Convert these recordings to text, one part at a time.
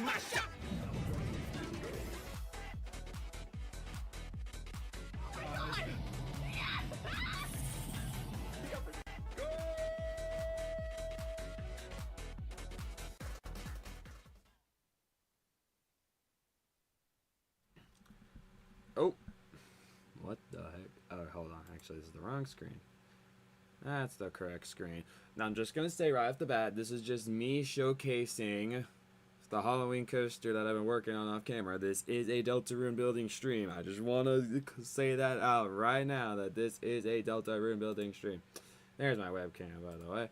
Oh, what the heck? Oh, hold on. Actually, this is the wrong screen. That's the correct screen. Now, I'm just going to say right off the bat, this is just me showcasing the Halloween coaster that I've been working on off camera. This is a Deltarune building stream. I just want to say that out right now, that this is a Deltarune building stream. There's my webcam, by the way.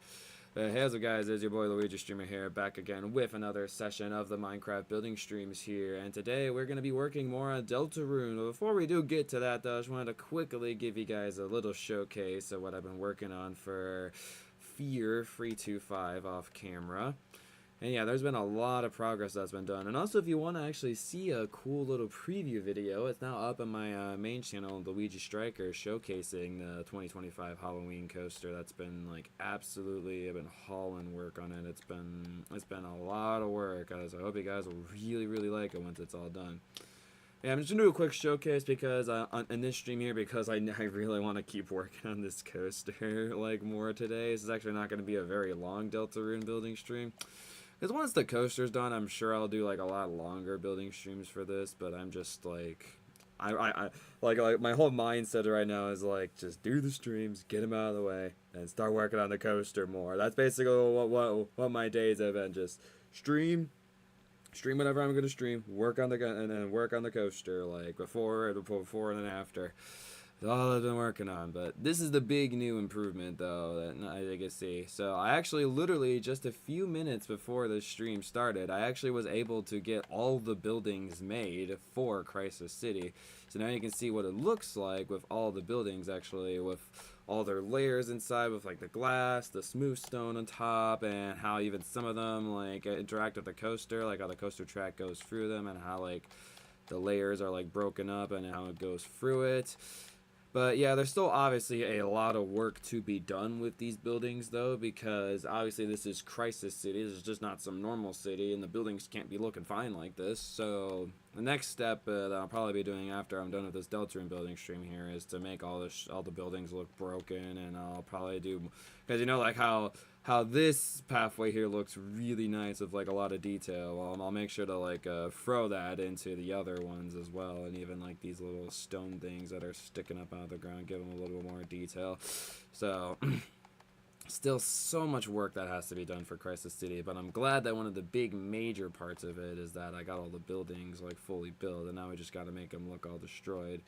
Hey, what's up, guys? There's your boy Luigi Streamer here, back again with another session of the Minecraft building streams here. And today we're going to be working more on Deltarune. Before we do get to that, though, I just wanted to quickly give you guys a little showcase of what I've been working on for Fear 325 off camera. And yeah, there's been a lot of progress that's been done. And also, if you want to actually see a cool little preview video, it's now up on my main channel, Luigi Striker, showcasing the 2025 Halloween coaster. That's been like absolutely, I've been hauling work on it. It's been a lot of work, guys. I hope you guys will really like it once it's all done. Yeah, I'm just gonna do a quick showcase because in this stream here, because I really want to keep working on this coaster like more today. This is actually not going to be a very long Deltarune building stream. Because once the coaster's done, I'm sure I'll do like a lot longer building streams for this. But I'm just like, like my whole mindset right now is like, just do the streams, get them out of the way, and start working on the coaster more. That's basically what my days have been. Just stream whatever I'm gonna stream, work on the coaster, like before and then after. That's all I've been working on. But this is the big new improvement, though, that I can see. So I actually literally just a few minutes before the stream started, I actually was able to get all the buildings made for Crisis City. So now you can see what it looks like with all the buildings, actually, with all their layers inside, with like the glass, the smooth stone on top, and how even some of them like interact with the coaster, like how the coaster track goes through them, and how like the layers are like broken up and how it goes through it. But yeah, there's still obviously a lot of work to be done with these buildings, though, because obviously this is Crisis City. This is just not some normal city, and the buildings can't be looking fine like this. So the next step that I'll probably be doing after I'm done with this Deltarune building stream here is to make all the buildings look broken, and I'll probably do, because you know, like how this pathway here looks really nice with like a lot of detail. Well, I'll make sure to like throw that into the other ones as well, and even like these little stone things that are sticking up out of the ground, give them a little bit more detail. So still so much work that has to be done for Crisis City, but I'm glad that one of the big major parts of it is that I got all the buildings like fully built, and now we just got to make them look all destroyed.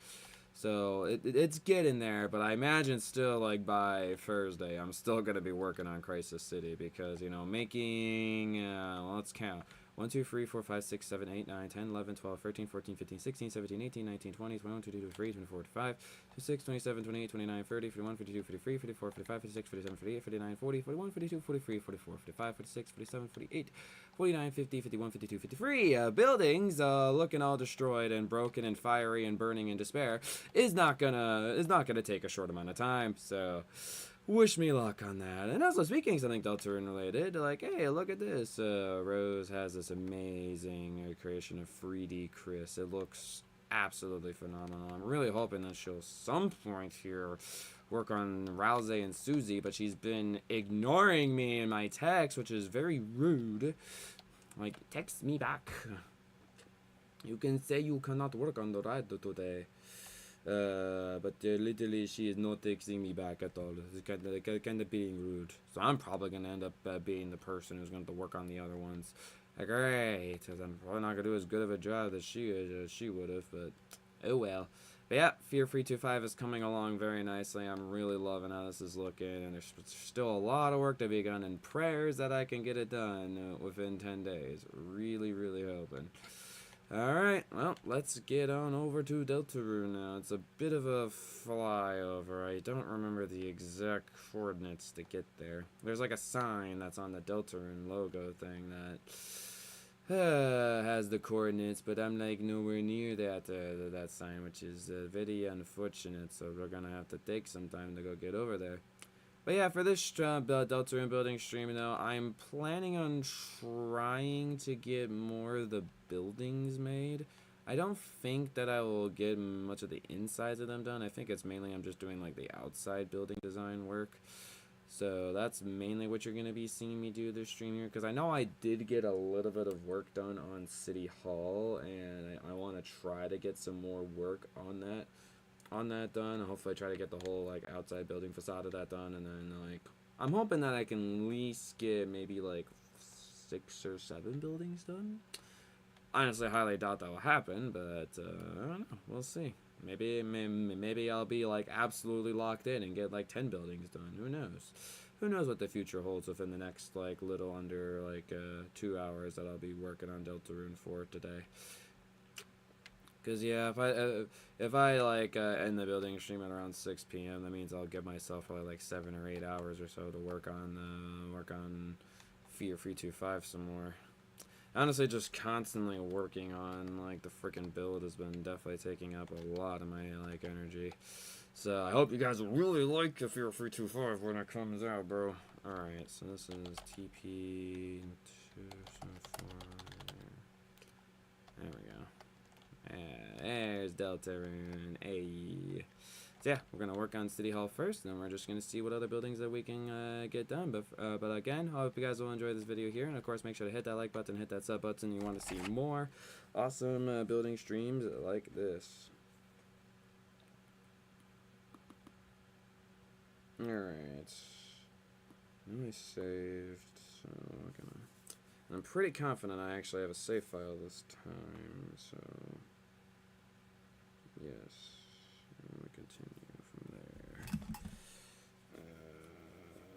So it's getting there, but I imagine still like by Thursday I'm still going to be working on Crisis City, because, you know, making, well, let's count. 1, 2, 3, 4, 5, 6, 7, 8, 9, 10, 11, 12, 13, 14, 15, 16, 17, 18, 19, 20, 21, 22, 23, 24, 25, 26, 27, 28, 29, 30, 31, 52, 53, 54, 55, 56, 57, 58, 59, 40, 41, 42, 43, 44, 45, 46, 47, 48, 49, 50, 51, 52, 53 buildings looking all destroyed and broken and fiery and burning in despair is not gonna take a short amount of time. So wish me luck on that. And also, speaking something Deltarune related, like, hey, look at this. Rose has this amazing creation of 3D Chris. It looks absolutely phenomenal. I'm really hoping that she'll some point here work on Rouse and Susie, but she's been ignoring me in my text, which is very rude. Like, text me back. You can say you cannot work on the ride today. But literally she is not texting me back at all. It's kind of being rude. So I'm probably going to end up being the person who's going to work on the other ones. Like, great, because I'm probably not going to do as good of a job as she would have, but oh well. But yeah, Fear 325 is coming along very nicely. I'm really loving how this is looking, and there's still a lot of work to be done, and prayers that I can get it done within 10 days. Really hoping. Alright, well, let's get on over to Deltarune now. It's a bit of a flyover. I don't remember the exact coordinates to get there. There's like a sign that's on the Deltarune logo thing that has the coordinates, but I'm like nowhere near that sign, which is very unfortunate, so we're gonna have to take some time to go get over there. But yeah, for this Deltarune building stream, though, I'm planning on trying to get more of the buildings made. I don't think that I will get much of the insides of them done. I think it's mainly I'm just doing like the outside building design work. So that's mainly what you're going to be seeing me do this stream here. Because I know I did get a little bit of work done on City Hall. And I want to try to get some more work on that done, and hopefully try to get the whole like outside building facade of that done, and then like I'm hoping that I can at least get maybe like 6 or 7 buildings done. Honestly, I highly doubt that will happen, but I don't know. We'll see. Maybe I'll be like absolutely locked in and get like 10 buildings done. Who knows? Who knows what the future holds within the next like little under like 2 hours that I'll be working on Deltarune for today. Cause yeah, if I like end the building stream at around 6 p.m., that means I'll give myself probably like 7 or 8 hours or so to work on Fear 325 some more. Honestly, just constantly working on like the freaking build has been definitely taking up a lot of my like energy. So I hope you guys will really like the Fear 325 when it comes out, bro. All right, so this is TP 274. There we go. There's Deltarune. Hey. So yeah, we're gonna work on City Hall first, and then we're just gonna see what other buildings that we can get done. But again, I hope you guys will enjoy this video here, and of course, make sure to hit that like button, hit that sub button. You want to see more awesome building streams like this. All right. I saved. So I'm pretty confident I actually have a save file this time. So. Yes, I'm going to continue from there.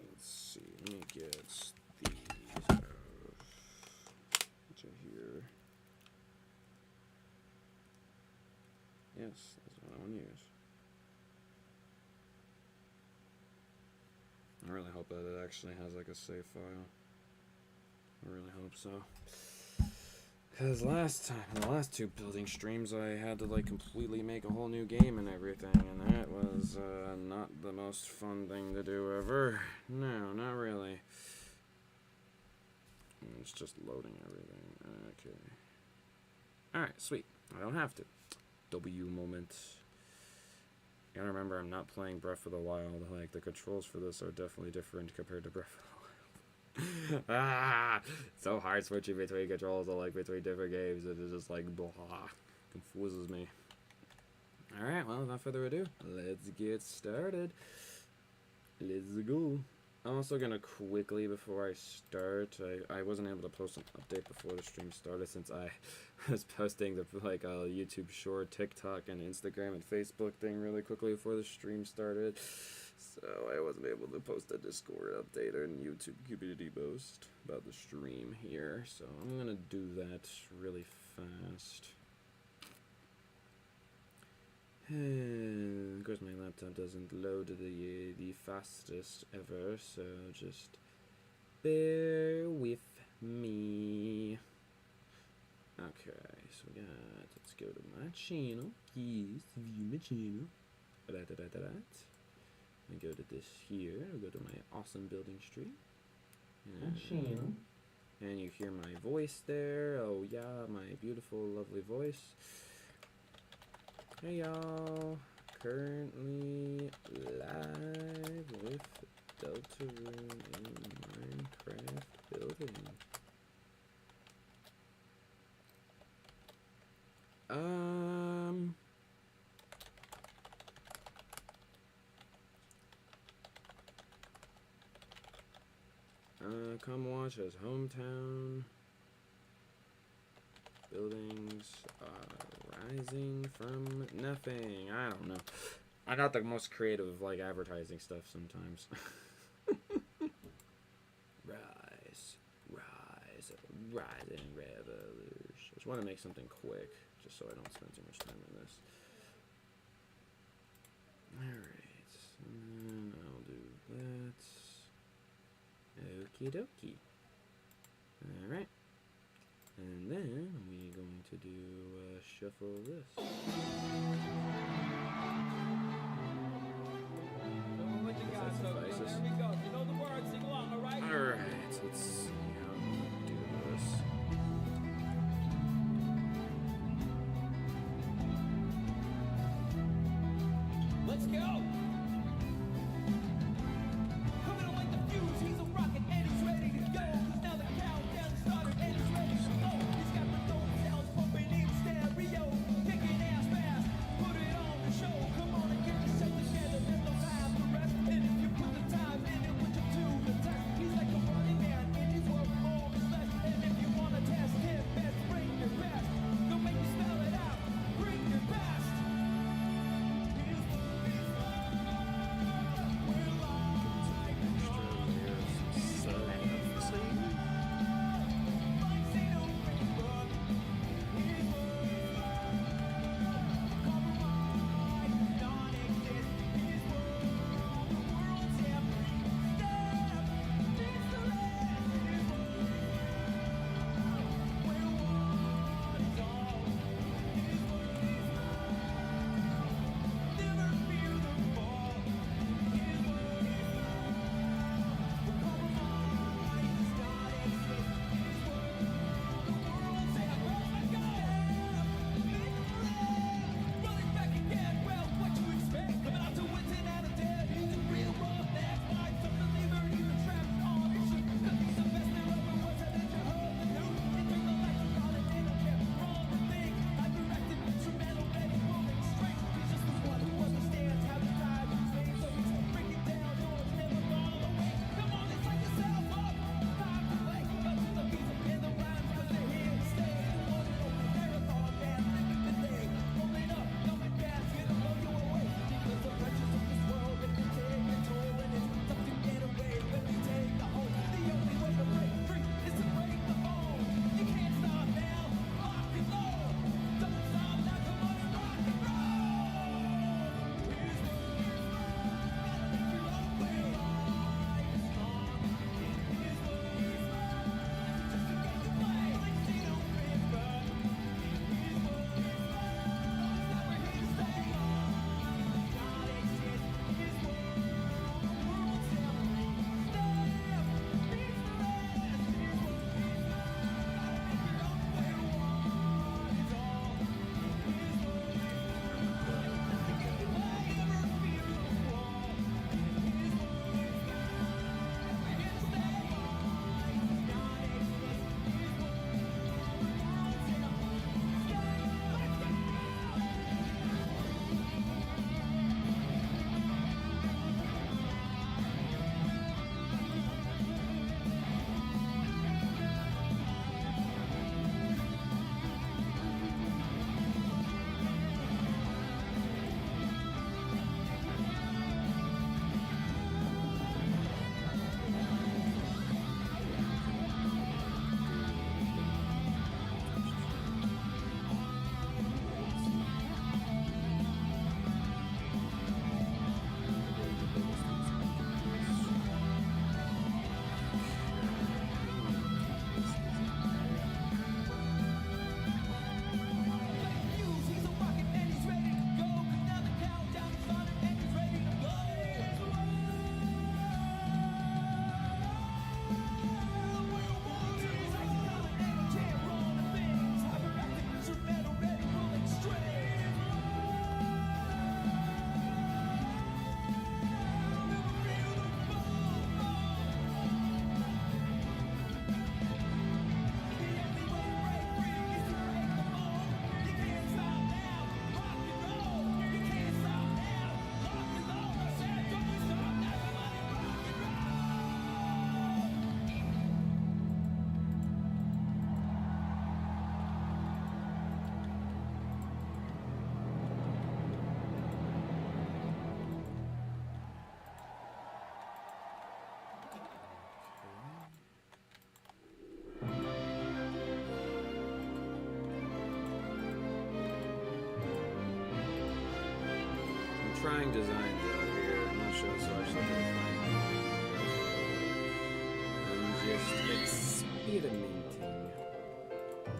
Let's see, let me get these out. Which are here. Yes, that's what I want to use. I really hope that it actually has like a save file. I really hope so. Because last time, the last 2 building streams, I had to like completely make a whole new game and everything, and that was not the most fun thing to do ever. No, not really. It's just loading everything. Okay. Alright, sweet. I don't have to. W moment. You gotta remember, I'm not playing Breath of the Wild. Like, the controls for this are definitely different compared to Breath of the Wild. So hard switching between controls or like between different games. It is just like blah, confuses me. Alright, well, without further ado, let's get started. Let's go. I'm also gonna quickly, before I start, I wasn't able to post an update before the stream started since I was posting the like YouTube short, TikTok, and Instagram and Facebook thing really quickly before the stream started. So I wasn't able to post a Discord update or a YouTube community post about the stream here. So I'm gonna do that really fast. Of course, my laptop doesn't load the fastest ever, so just bear with me. Okay, so we got. Let's go to my channel. Yes, view my channel. I go to this here. I'll go to my awesome building stream. And you hear my voice there. Oh yeah, my beautiful, lovely voice. Hey y'all. Currently live with Deltarune in Minecraft building. Come watch his hometown. Buildings are rising from nothing. I don't know. I'm not the most creative like advertising stuff sometimes. Rising revolution. Just want to make something quick, just so I don't spend too much time on this. Alright, and then I'll do that. Okie dokie. Alright. And then we're going to do shuffle this. What you got, this? There we go. You know the words. Sing along, all right? Alright, let's see how to do this. Let's go. Coming to light the fuse. He's a rocket and he's ready to go. 'Cause now the countdown started and he's ready to go. He's got the dope sounds pumping in stereo. Kicking ass fast. Put it on the show. Come on and get yourself together. There's no time to rest. And if you put the time in it, would you do the test? He's like a running man in his world all is less. And if you wanna test him, best bring your best. Don't make me spell it out. Bring your best. trying designs out here. I'm not sure, so I should I'm just experimenting.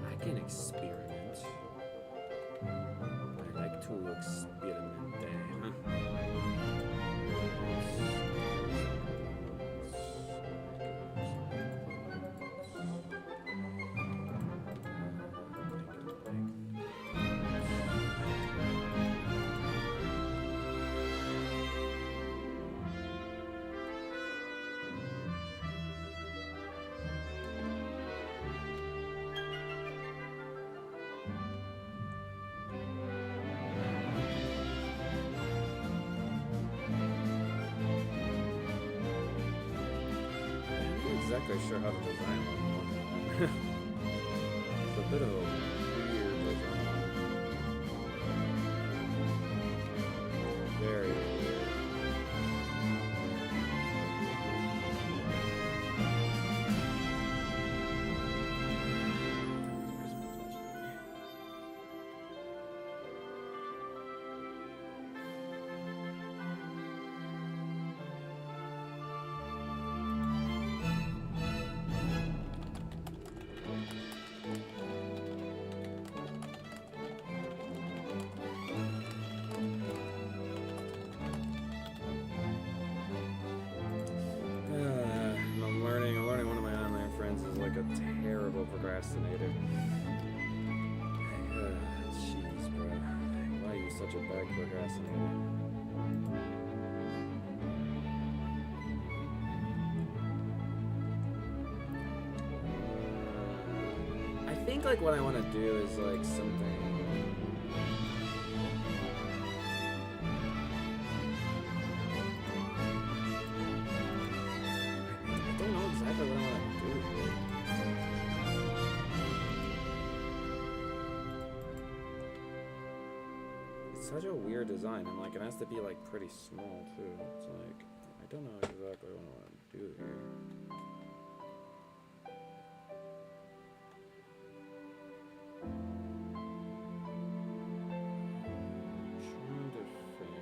I can experiment. I like to experiment. exactly sure how to design one. It's a bit of a weird design. Very weird. I'm learning one of my online friends is like a terrible procrastinator. Jeez, bro. Why are you such a bad procrastinator? I think like what I want to do is like something. I don't know exactly what I want to do here. It's such a weird design, and like it has to be like pretty small too. It's like I don't know exactly what I want to do here. Trying to think.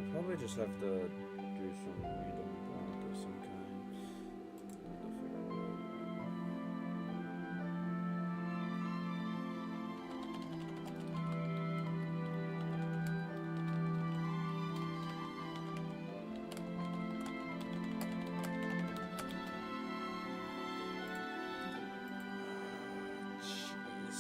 I probably just have to do some random block of some kind. To figure it out. Jeez.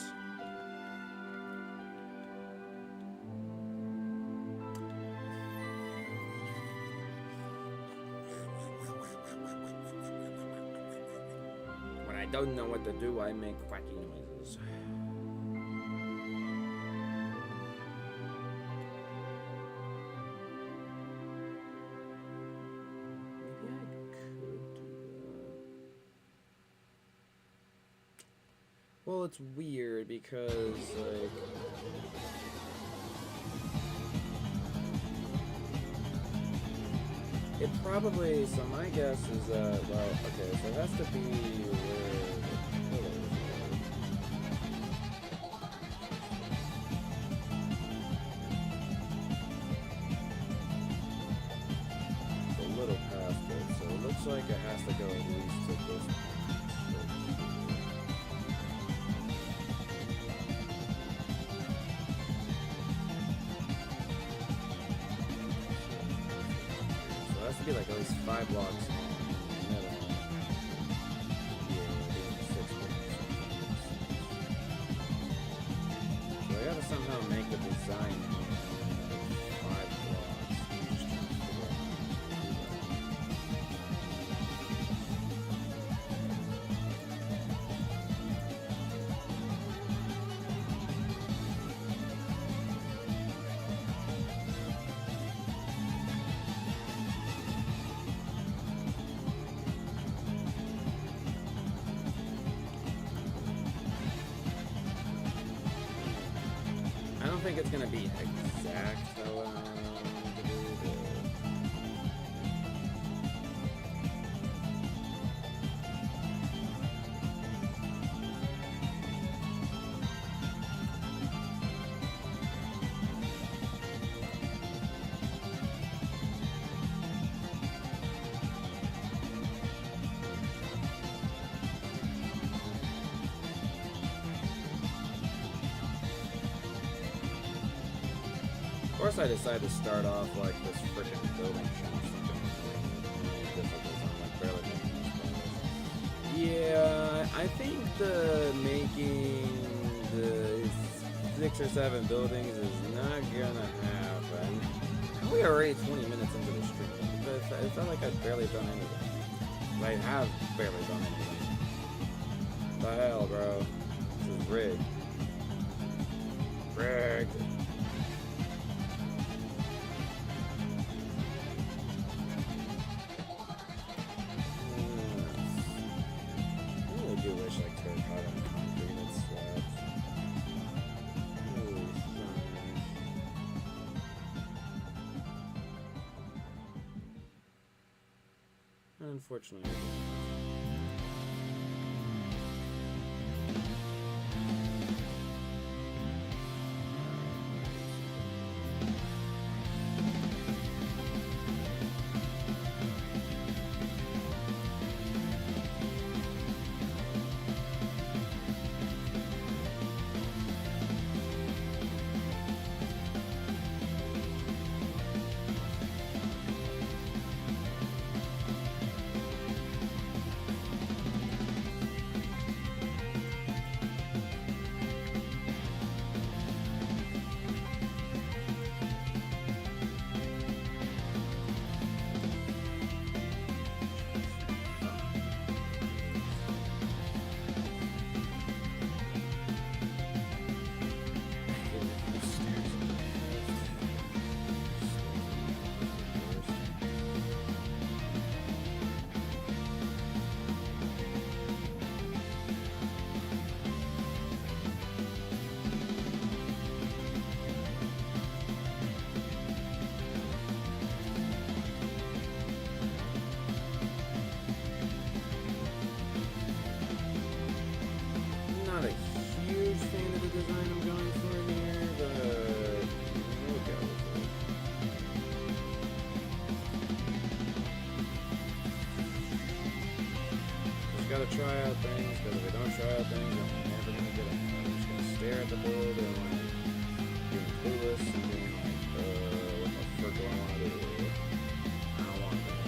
When I don't know what to do, I make quacky noises. Maybe I could do that. Well, it's weird because, like... It probably, so my guess is that, well, okay, so it has to be where the pillars are. It's a little past it, so it looks like it has to go at least to this point. So it has to be like at least 5 blocks in the middle. Yeah, 6 blocks. So I gotta somehow make the design 5 blocks. I'm just trying to figure out how to do that. I don't think it's gonna be exact how I want to do it. Of course, I decided to start off like this freaking building something really difficult. I'm like barely making this progress. Yeah, I think the making the 6 or 7 buildings is not gonna happen. We are already 20 minutes into the stream. It felt like I've barely done anything. I have barely done anything. What the hell, bro? This is rigged. Rigged. unfortunately. Not a huge fan of the design I'm going for here, but we'll go with it. Just gotta try out things, because if we don't try out things, I'm never gonna get them. I'm just gonna stare at the board and like being clueless and being like, what the frick do I want to do? I don't want that.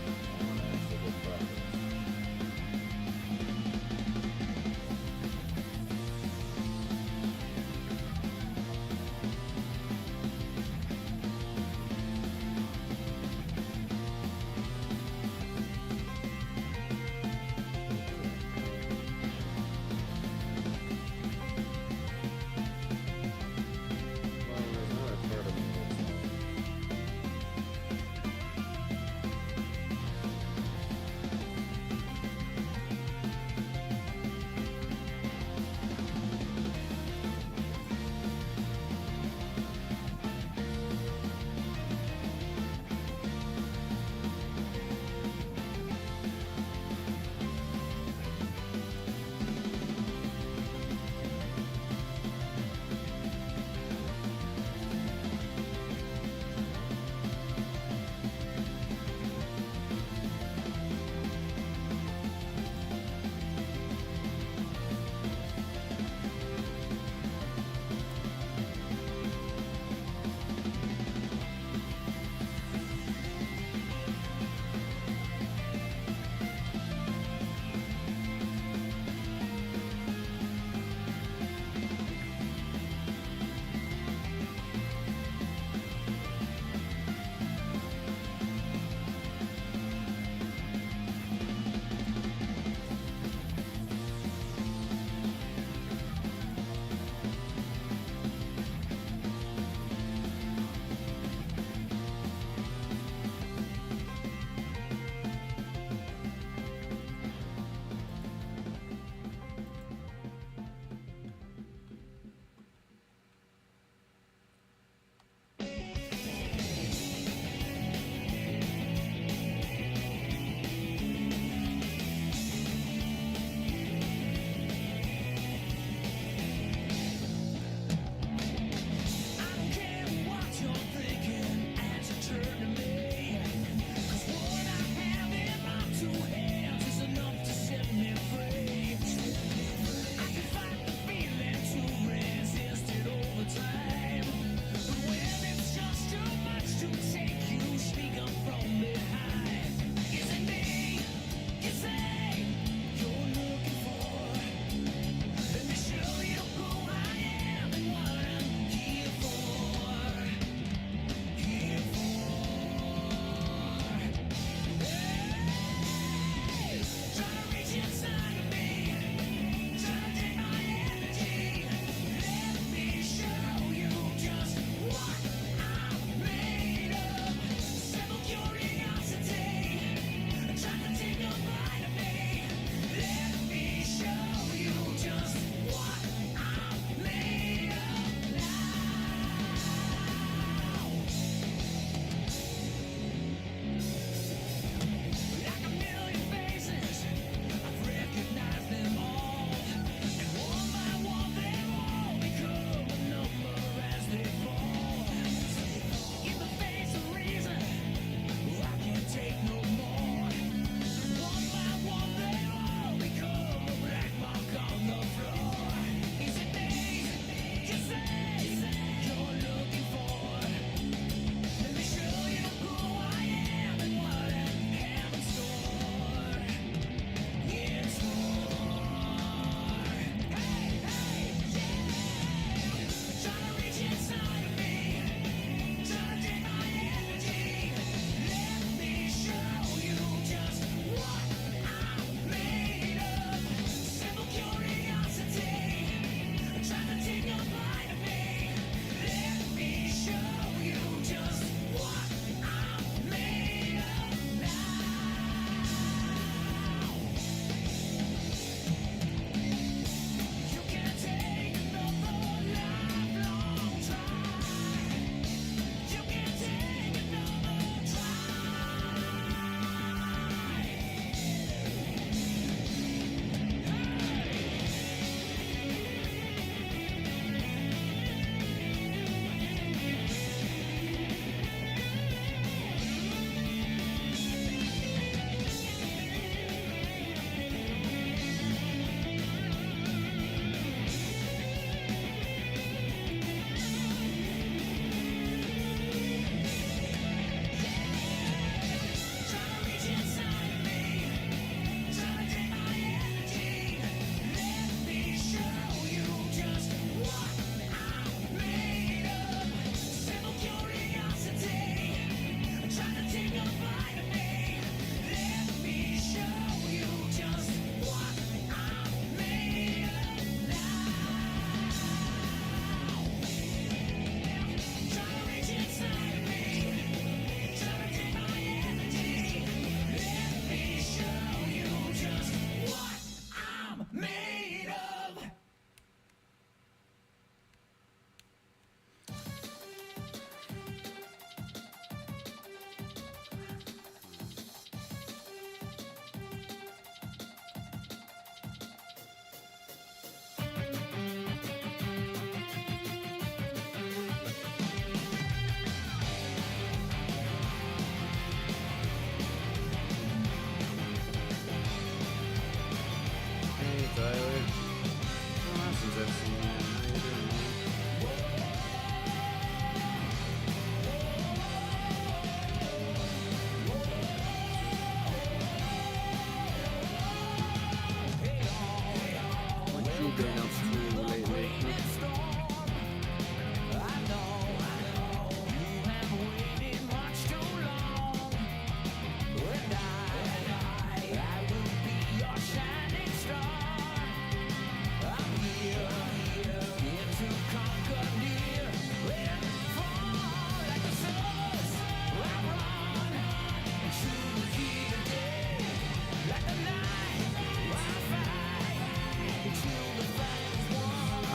I want to actually get practice. Well, there's another part of me that's like,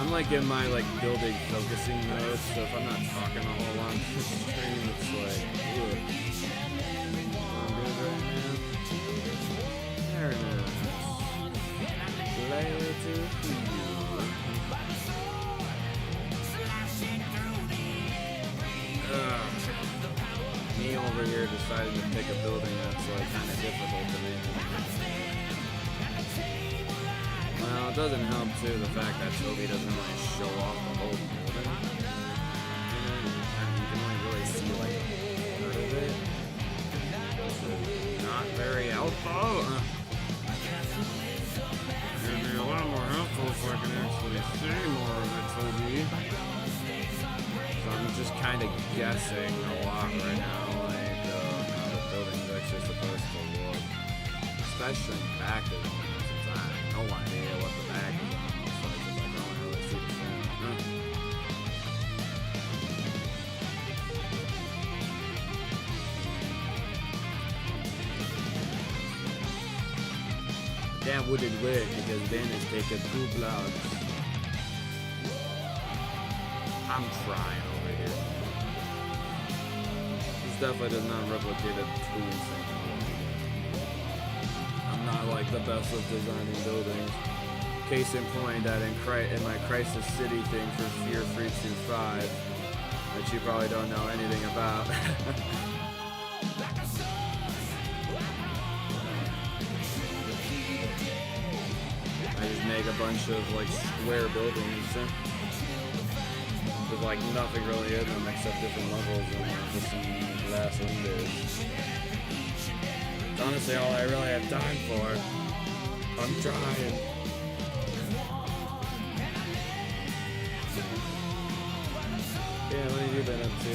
I'm like in my like building focusing mode, so if I'm not talking a whole lot on the stream, it's like, ugh. I'm good right now. Very nice. Layer to me over here deciding to pick a building that's like kind of difficult to me. Well, it doesn't help too the fact that Toby doesn't really show off the whole building. You know, you can only really see like part of it. So not very helpful. It'd be a lot more helpful if I can actually see more of it, Toby. So I'm just kind of guessing a lot right now, like how the building's actually supposed to look, especially in the back of it. Since I have no idea what the back is on, so I just like don't really see the front. That wouldn't work because then it's taking 2 blocks. I'm trying over here. This definitely does not replicate a tool thing. I'm not like the best with designing buildings. Case in point that in my Crisis City thing for Fear 325, which you probably don't know anything about. I just make a bunch of like square buildings with like nothing really in them except different levels and just some glass windows. It's honestly all I really have time for. I'm trying. Yeah, what have you been up to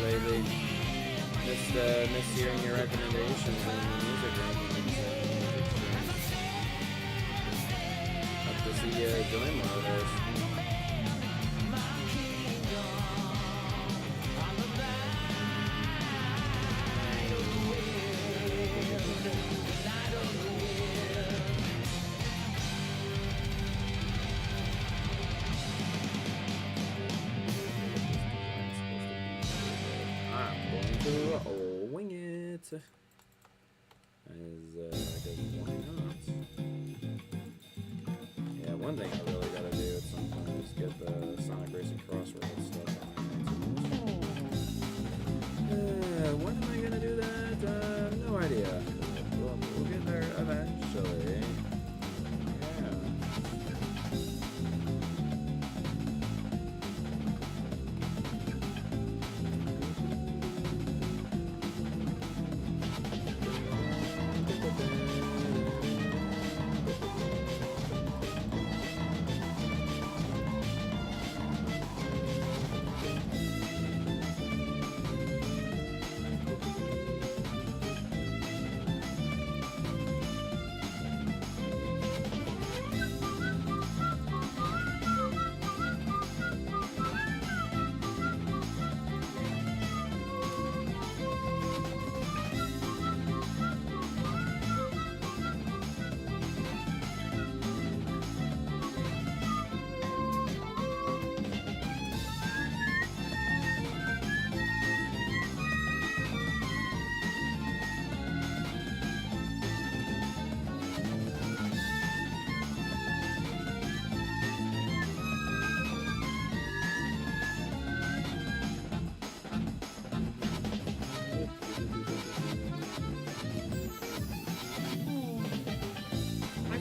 lately? Missed hearing your recommendations on the music rankings. To see join more of this. I'm going to wing it. Why not? Yeah, one thing I really gotta do at some point is get the Sonic Racing Crossroads stuff on my when am I gonna do that? No idea. We'll get there eventually. Yeah.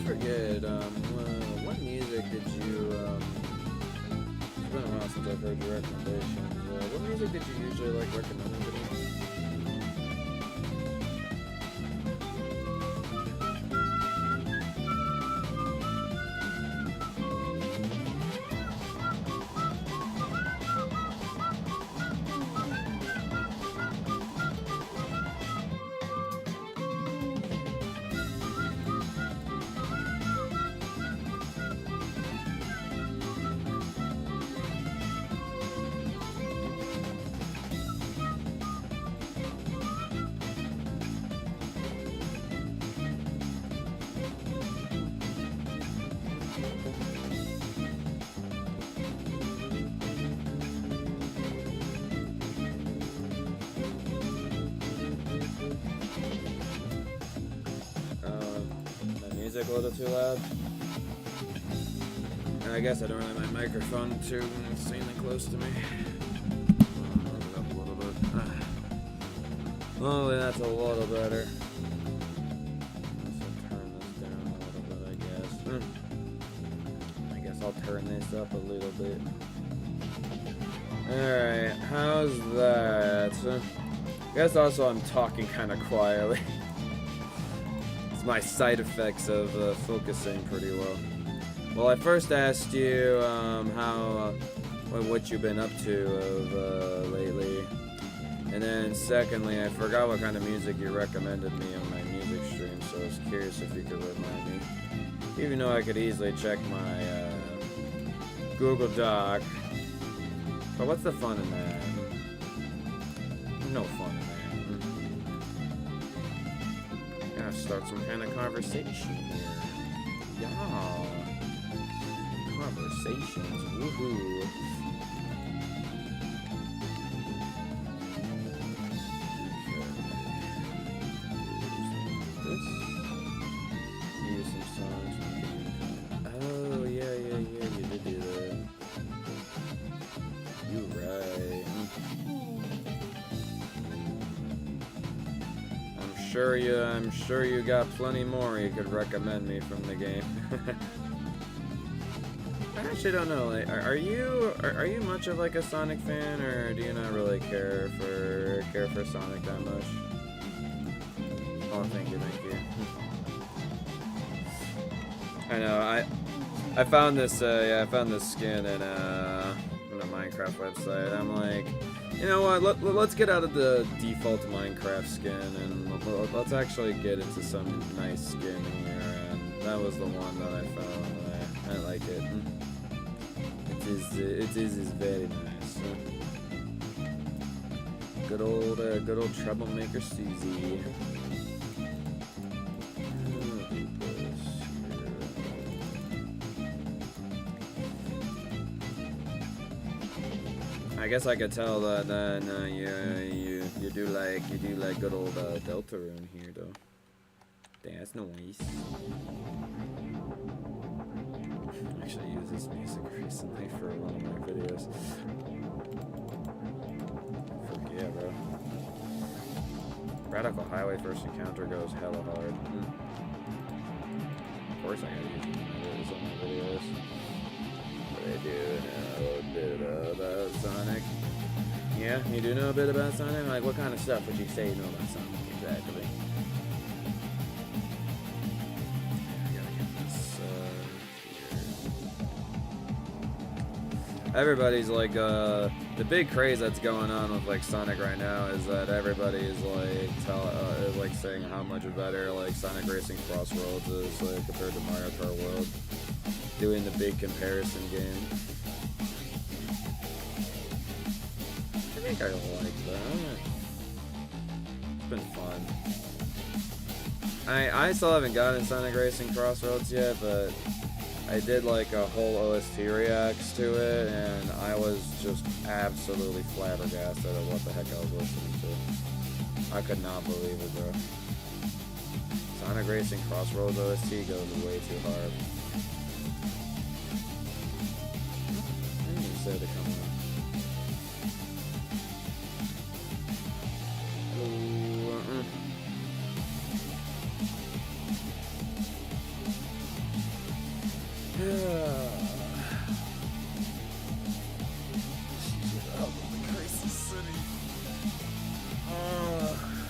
Forget, what music did you, it's been a while since I've heard your recommendations. What music did you usually like recommending to me? music a little too loud. And I guess I don't really my microphone too insanely close to me. Move it up a little bit. Oh, that's a little better. I'll turn this up a little bit. Alright, how's that? I guess also I'm talking kind of quietly. It's my side effects of focusing pretty well. Well, I first asked you what you've been up to lately. And then secondly, I forgot what kind of music you recommended me on my music stream, so I was curious if you could remind me. Even though I could easily check my Google Doc. But what's the fun in that? No fun in that. Gotta start some kind of conversation here. Yeah. Conversations. Woohoo. I'm sure you got plenty more you could recommend me from the game. I actually don't know. Like, are you much of like a Sonic fan, or do you not really care for Sonic that much? Oh, thank you. I know. I found this. I found this skin in a Minecraft website. I'm like, you know what? Let's get out of the default Minecraft skin and let's actually get into some nice skin here. And that was the one that I found. I like it. It is very nice. Good old troublemaker Susie. I guess I could tell that then you do like good old Deltarune here though. That's nice. I actually used this music recently for one of my videos. Yeah, bro. Radical Highway first encounter goes hella hard. Of course I gotta use this on my videos. I do know a bit about Sonic. Yeah, you do know a bit about Sonic? Like, what kind of stuff would you say you know about Sonic, exactly? I gotta get this, here. Everybody's like, the big craze that's going on with, like, Sonic right now is that everybody is, like, saying how much better, like, Sonic Racing Crossroads is, like, compared to Mario Kart World. Doing the big comparison game. I think I like that. It's been fun. I still haven't gotten Sonic Racing Crossroads yet, but I did like a whole OST reacts to it, and I was just absolutely flabbergasted at what the heck I was listening to. I could not believe it, bro. Sonic Racing Crossroads OST goes way too hard. To come on.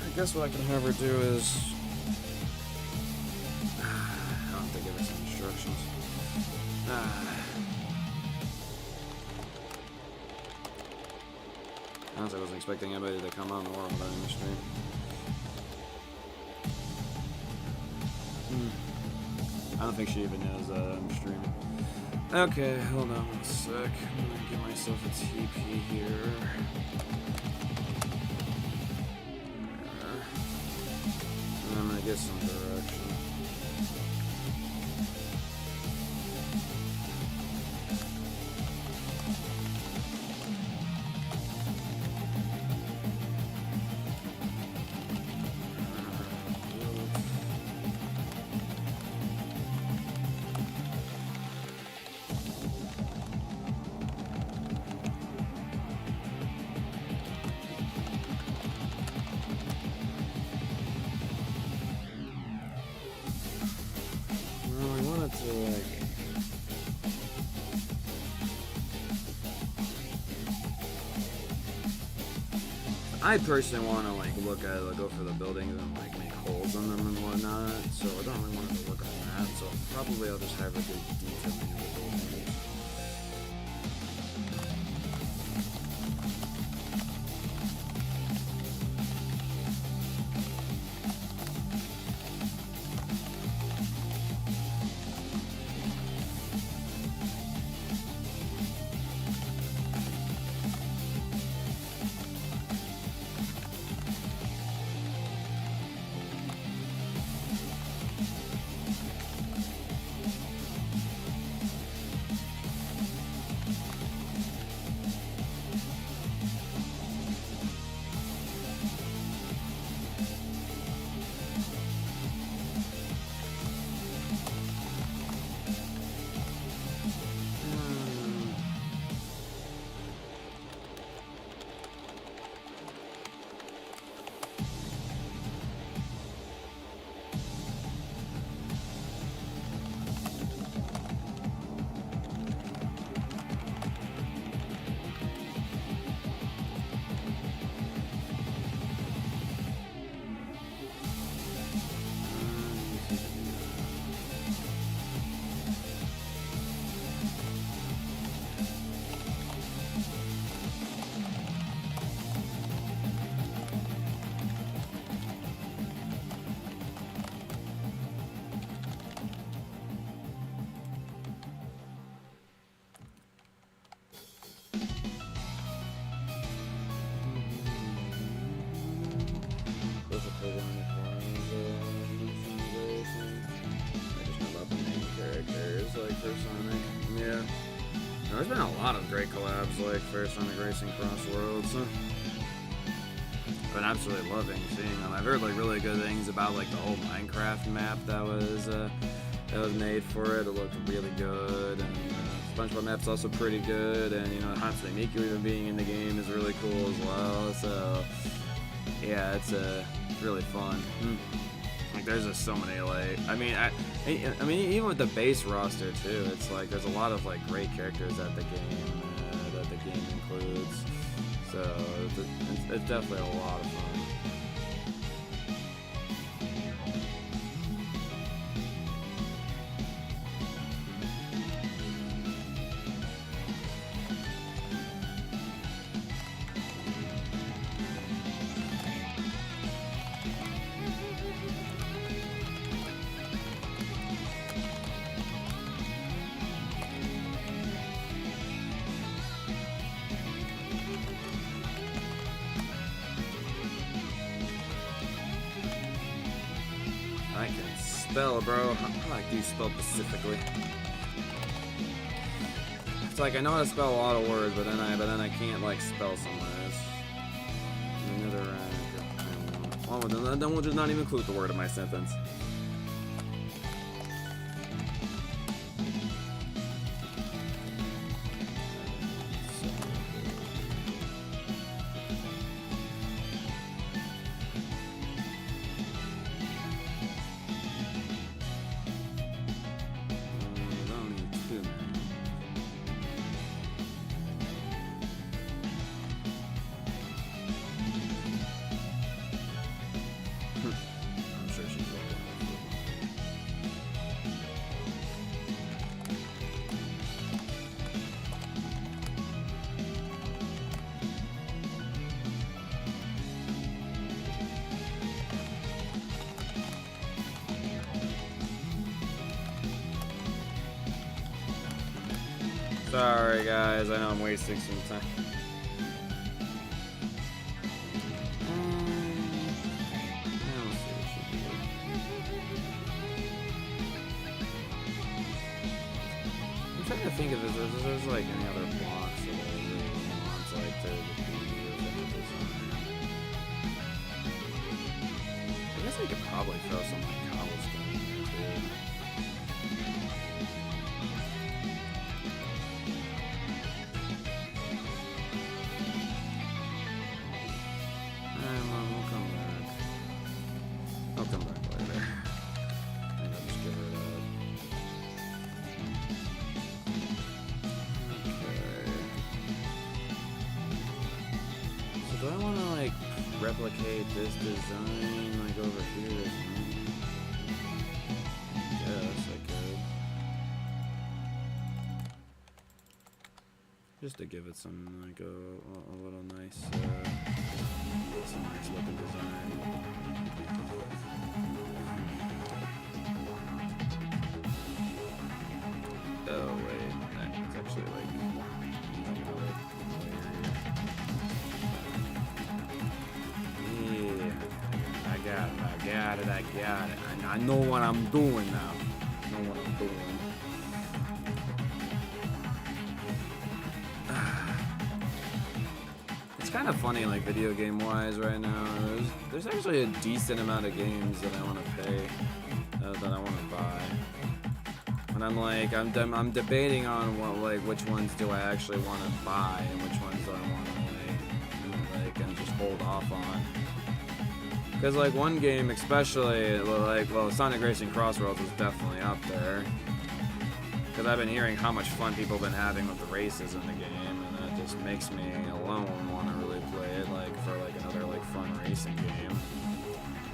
I guess what I can have her do is I don't think I have some instructions. Honestly, I wasn't expecting anybody to come on the world without any stream. I don't think she even knows I'm streaming. Okay, hold on one sec. I'm gonna give myself a TP here. And I'm gonna get some direction. what's like. I personally want to like go for the buildings and like make holes in them and whatnot. So I don't really want to look on that. So probably I'll just have a good detailing of the buildings. There's been a lot of great collabs like for Sonic Racing Cross Worlds. I've been absolutely loving seeing them. I've heard like really good things about like the whole Minecraft map that was made for it. It looked really good, and SpongeBob map's also pretty good. And you know, Hatsune Miku even being in the game is really cool as well. So yeah, it's really fun. Like there's just so many like I mean even with the base roster too, it's like there's a lot of like great characters that the game includes. So it's definitely a lot of fun. I can spell, bro. How do you spell specifically? It's like I know how to spell a lot of words, but then I can't like spell some words. Another then we'll just not even include the word in my sentence. Sorry guys, I know I'm wasting some time. I'm trying to think if there's like any other blocks that I really want like to be using design. I guess I could probably throw some like cobblestone in there too. I'll come back later. I think I'll just give her that. replicate this design like over here as well? Yes, I could. Just to give it some like a little nice, some nice looking design. Oh wait, that's actually like another layer. Yeah, I got it. I know what I'm doing now. I know what I'm doing. It's kind of funny, like video game wise, right now. There's actually a decent amount of games that I want to pay, that I want to buy. And I'm like, I'm debating on which ones do I actually want to buy and which ones do I want to like and just hold off on. Because like one game, especially like, well, Sonic Racing Crossroads is definitely up there. Because I've been hearing how much fun people have been having with the races in the game, and that just makes me alone want to really play it like for like another like fun racing game.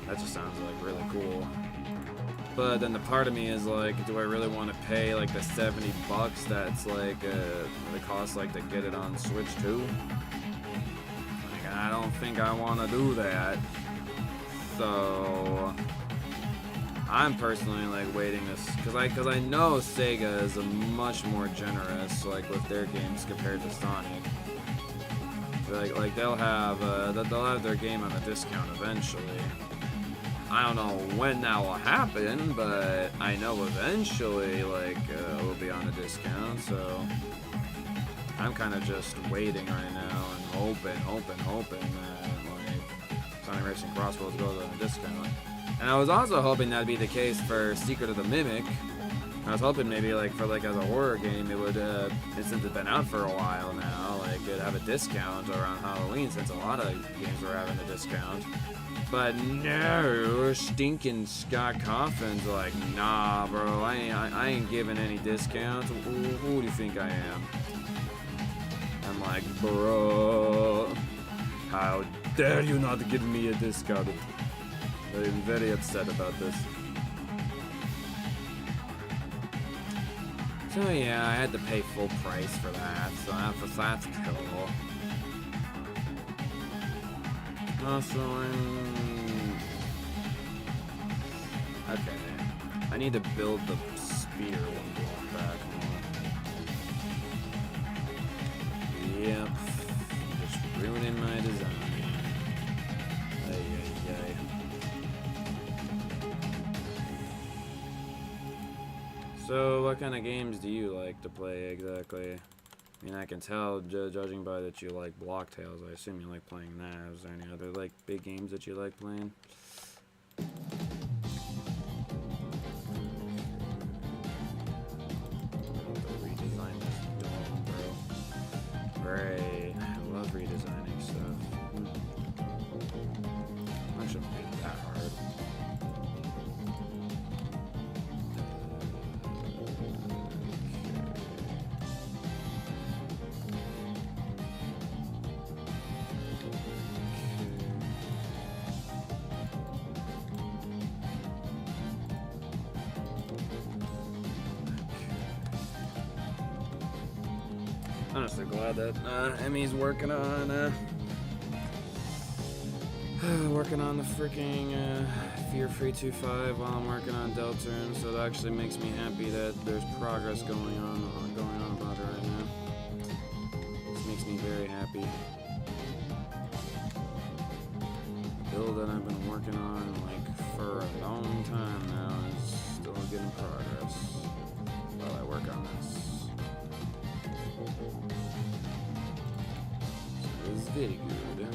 That just sounds like really cool. But then the part of me is like, do I really want to pay like the $70 that's like the cost like to get it on Switch too? Like, I don't think I want to do that. So I'm personally like waiting this because I know Sega is a much more generous like with their games compared to Sonic. Like they'll have their game on a discount eventually. I don't know when that will happen, but I know eventually, like, it'll be on a discount, so I'm kind of just waiting right now and hoping that, like, Sonic Racing Crossroads goes on a discount. And I was also hoping that'd be the case for Secret of the Mimic. I was hoping maybe, like, for, like, as a horror game, it would, since it's been out for a while now, like, it'd have a discount around Halloween, since a lot of games were having a discount. But no, stinking Scott Coffin's like, nah, bro, I ain't giving any discounts. Who do you think I am? I'm like, bro, how dare you not give me a discount? I'm very upset about this. So yeah, I had to pay full price for that, so that's cool. Also, okay, I need to build the spear one block back more. Yep, just ruining my design. Ay. So, what kind of games do you like to play exactly? I mean, I can tell, judging by that you like Block Tales. I assume you like playing that. Is there any other like big games that you like playing? Redesign this dome, bro. Great. I love redesigning stuff. I shouldn't be that hard. Honestly glad that Emmy's working on the freaking Fear Free 2.5 while I'm working on Deltarune, so that actually makes me happy that there's progress going on about it right now. This makes me very happy. The build that I've been working on like for a long time now is still getting progress while I work on this. So it's very good.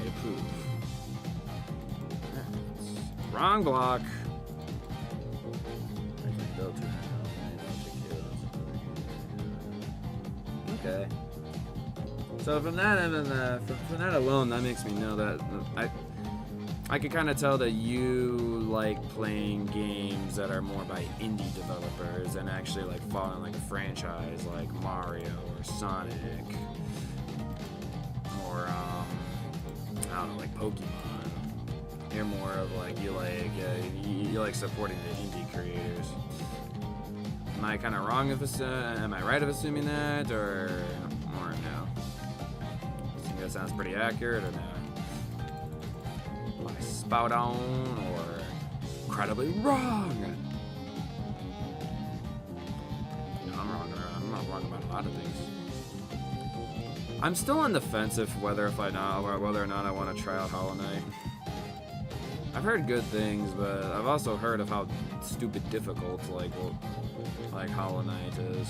I approve. Right. Wrong block. Okay. So from that alone, that makes me know that I can kind of tell that you like playing games that are more by indie developers and actually like following like a franchise like Mario or Sonic or I don't know, like Pokemon. You're more of like you like supporting the indie creators. Am I kind of wrong am I right of assuming that, or no? I think that sounds pretty accurate, or no? Am I spot on or incredibly wrong? No, I'm wrong. I'm not wrong about a lot of things. I'm still on the fence of whether or not I want to try out Hollow Knight. I've heard good things, but I've also heard of how stupid difficult like Hollow Knight is.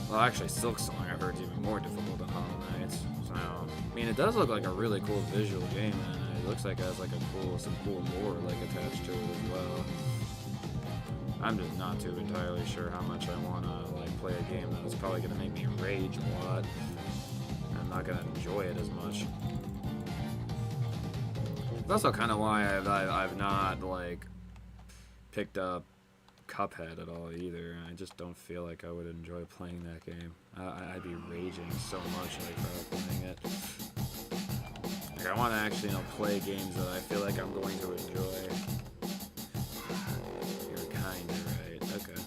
Well, actually, Silk Song I've heard is even more difficult than Hollow Knight. So, I mean, it does look like a really cool visual game, and it looks like it has like some cool lore like attached to it as well. I'm just not too entirely sure how much I want to like play a game that's probably gonna make me rage a lot. I'm not gonna enjoy it as much. That's also kind of why I've not like picked up Cuphead at all either. I just don't feel like I would enjoy playing that game. I'd be raging so much like playing it. Like I want to actually play games that I feel like I'm going to enjoy. You're kind of right. Okay.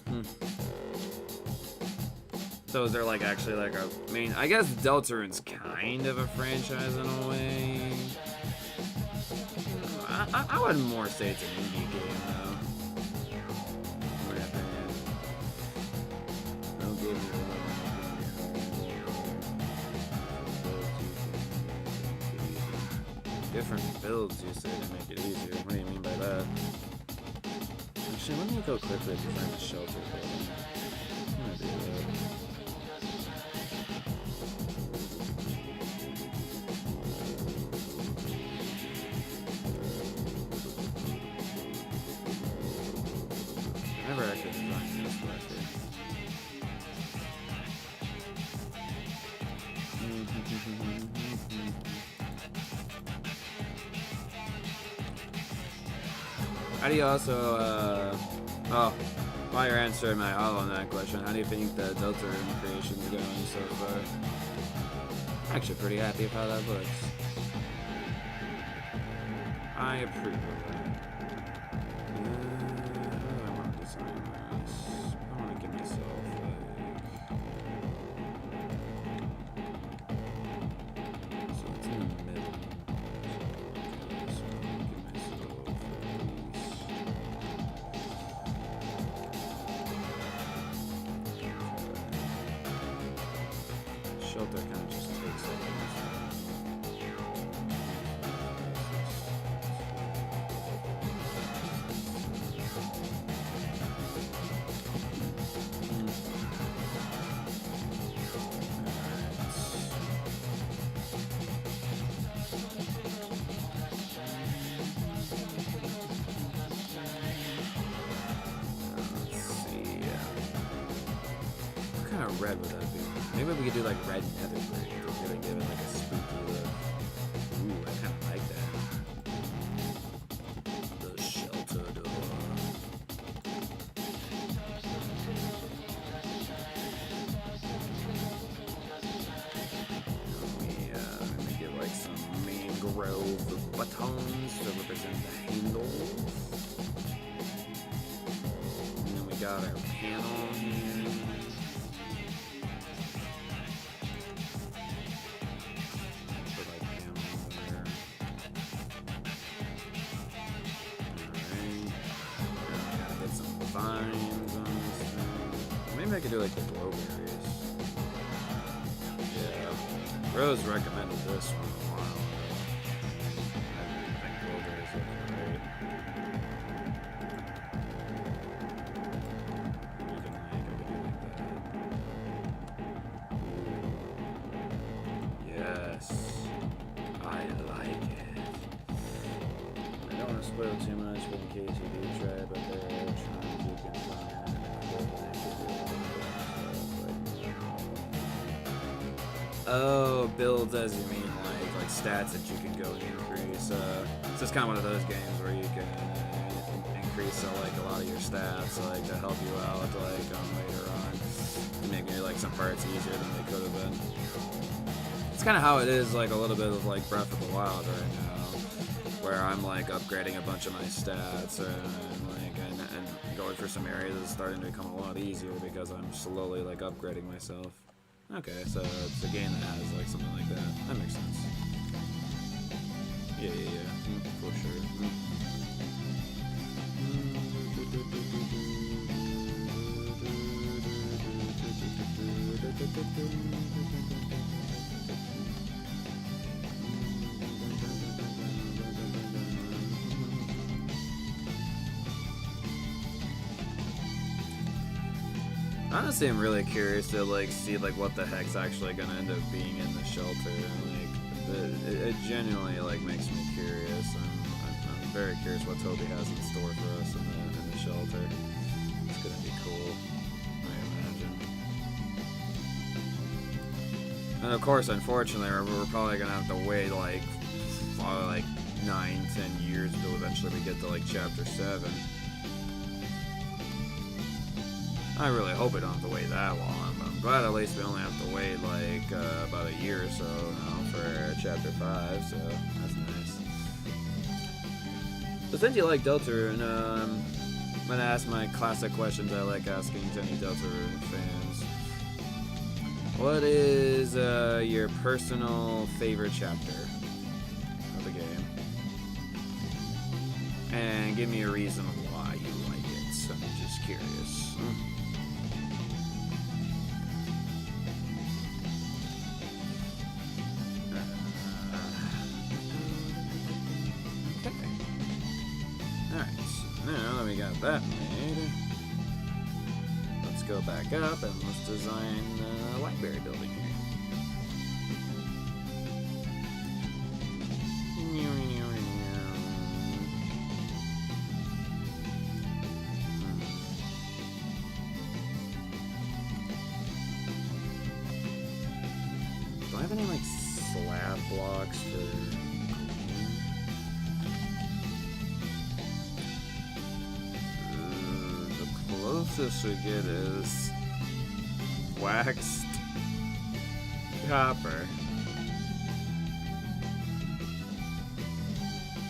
So is there like actually like I mean, I guess Deltarune's kind of a franchise in a way. I would more say it's an indie game though. In my opinion. Don't get me wrong. Different builds, you say, to make it easier. What do you mean by that? Actually, let me go quickly to find the shelter building. I'm gonna do that. Never actually designed this correctly. How do you also, while you're answering my Hollow Knight question, how do you think the Deltarune creation's going so far? I'm actually pretty happy with how that looks. I approve of that. I want to give myself so it's in the middle. So give myself shelter kind of just takes over. Red would that be? Maybe we could do like red nether brick to really give it like a spooky look. Ooh, I kind of like that. The shelter door. Let me get like some mangrove buttons to represent the handles. And then we got our panel here. Maybe I could do like the glowberries. Yeah. Rose recommended this one a while ago. I think glowberries look great. I could do like that. Yes. I like it. I don't want to spoil too much, but in case you do try it, but they're trying to keep it fun. Oh, builds as you mean like stats that you can go increase. So it's kind of one of those games where you can increase like a lot of your stats like to help you out like later on, to make maybe like some parts easier than they could have been. It's kind of how it is, like a little bit of like Breath of the Wild right now, where I'm like upgrading a bunch of my stats and going for some areas that's starting to become a lot easier because I'm slowly like upgrading myself. Okay, so it's a game that has like something like that. That makes sense. Yeah, for sure. Honestly, I'm really curious to like see like what the heck's actually gonna end up being in the shelter. Like, it genuinely like makes me curious. I'm very curious what Toby has in store for us in the shelter. It's gonna be cool, I imagine. And of course, unfortunately, we're probably gonna have to wait like probably like 9-10 years until eventually we get to like chapter 7. I really hope we don't have to wait that long, but I'm glad at least we only have to wait like about a year or so now for chapter 5, so that's nice. But since you like Deltarune, I'm gonna ask my classic questions I like asking to any Deltarune fans. What is your personal favorite chapter of the game? And give me a reason why you like it. I'm just curious. Now that we got that made, let's go back up and let's design the library building here. Do I have any like slab blocks for... closest we get is waxed copper.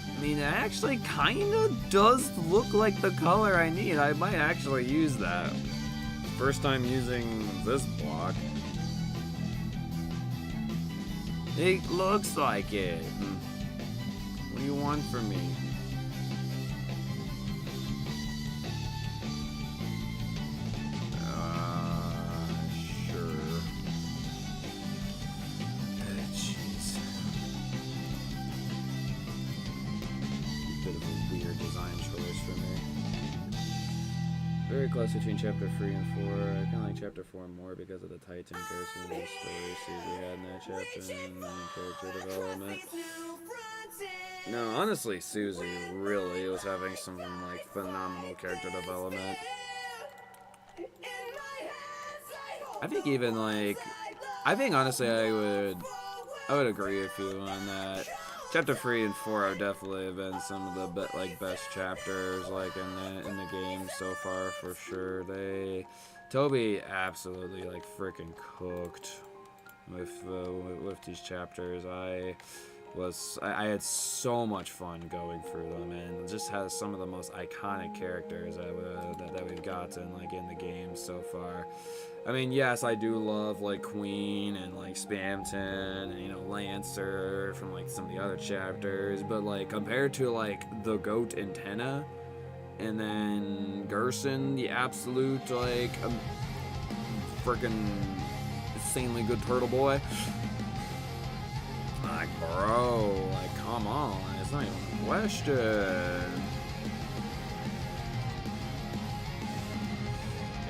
I mean, it actually kind of does look like the color I need. I might actually use that. First time using this block. It looks like it. What do you want from me? Very close between chapter 3 and 4. I kind of like chapter 4 more because of the Titan Garrison and the story Susie had in that chapter and character development. No, honestly, Susie really was having some like phenomenal character development. I think even like, honestly I would agree with you on that. Chapter 3 and 4 have definitely been some of the best chapters like in the game so far for sure. Toby absolutely like freaking cooked with these chapters. I had so much fun going through them, and it just has some of the most iconic characters that we've gotten like in the game so far. I mean, yes, I do love like Queen and like Spamton and Lancer from like some of the other chapters, but like compared to like the Goat Antenna and then Gerson, the absolute like freaking insanely good turtle boy. Like, bro, like, come on, it's not even a question.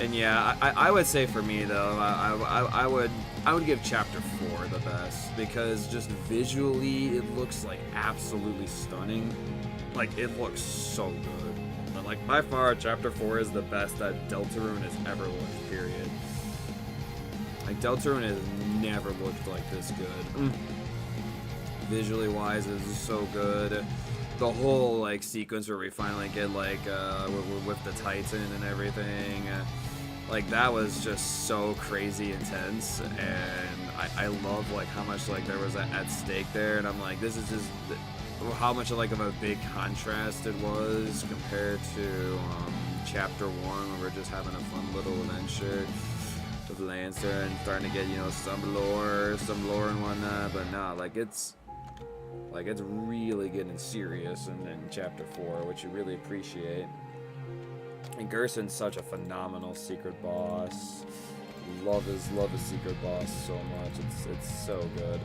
And yeah, I would say for me though, I would give chapter 4 the best because just visually it looks like absolutely stunning. Like, it looks so good. But like by far, chapter 4 is the best that Deltarune has ever looked. Period. Like Deltarune has never looked like this good. Visually wise, it's so good. The whole like sequence where we finally get like with the Titan and everything, like that was just so crazy intense, and I love like how much like there was at stake there, and I'm like, this is just how much like of a big contrast it was compared to chapter 1, where we're just having a fun little adventure with Lancer and starting to get, you know, some lore and whatnot. But nah, like it's really getting serious in chapter 4, which you really appreciate. And Gerson's such a phenomenal secret boss. Love his secret boss so much. It's so good.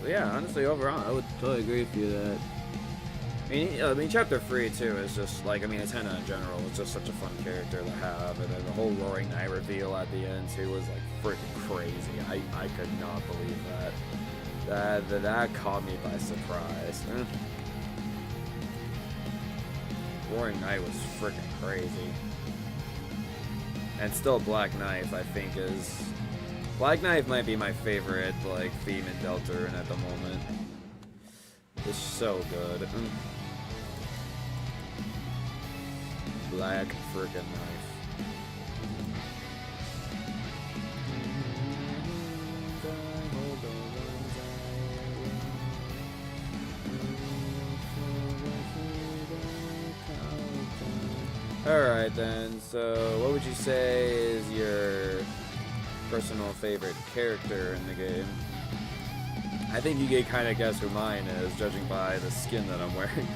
Yeah, honestly, overall, I would totally agree with you that. I mean, chapter 3 too is just like, I mean, Atena in general is just such a fun character to have, and then the whole Roaring Knight reveal at the end too was like freaking crazy. I could not believe that. That caught me by surprise. Roaring Knight was freaking crazy. And still, Black Knife, I think, is... Black Knife might be my favorite, like, theme in Deltarune at the moment. It's so good. Black frickin' Knife. Alright then, so what would you say is your personal favorite character in the game? I think you can kind of guess who mine is, judging by the skin that I'm wearing.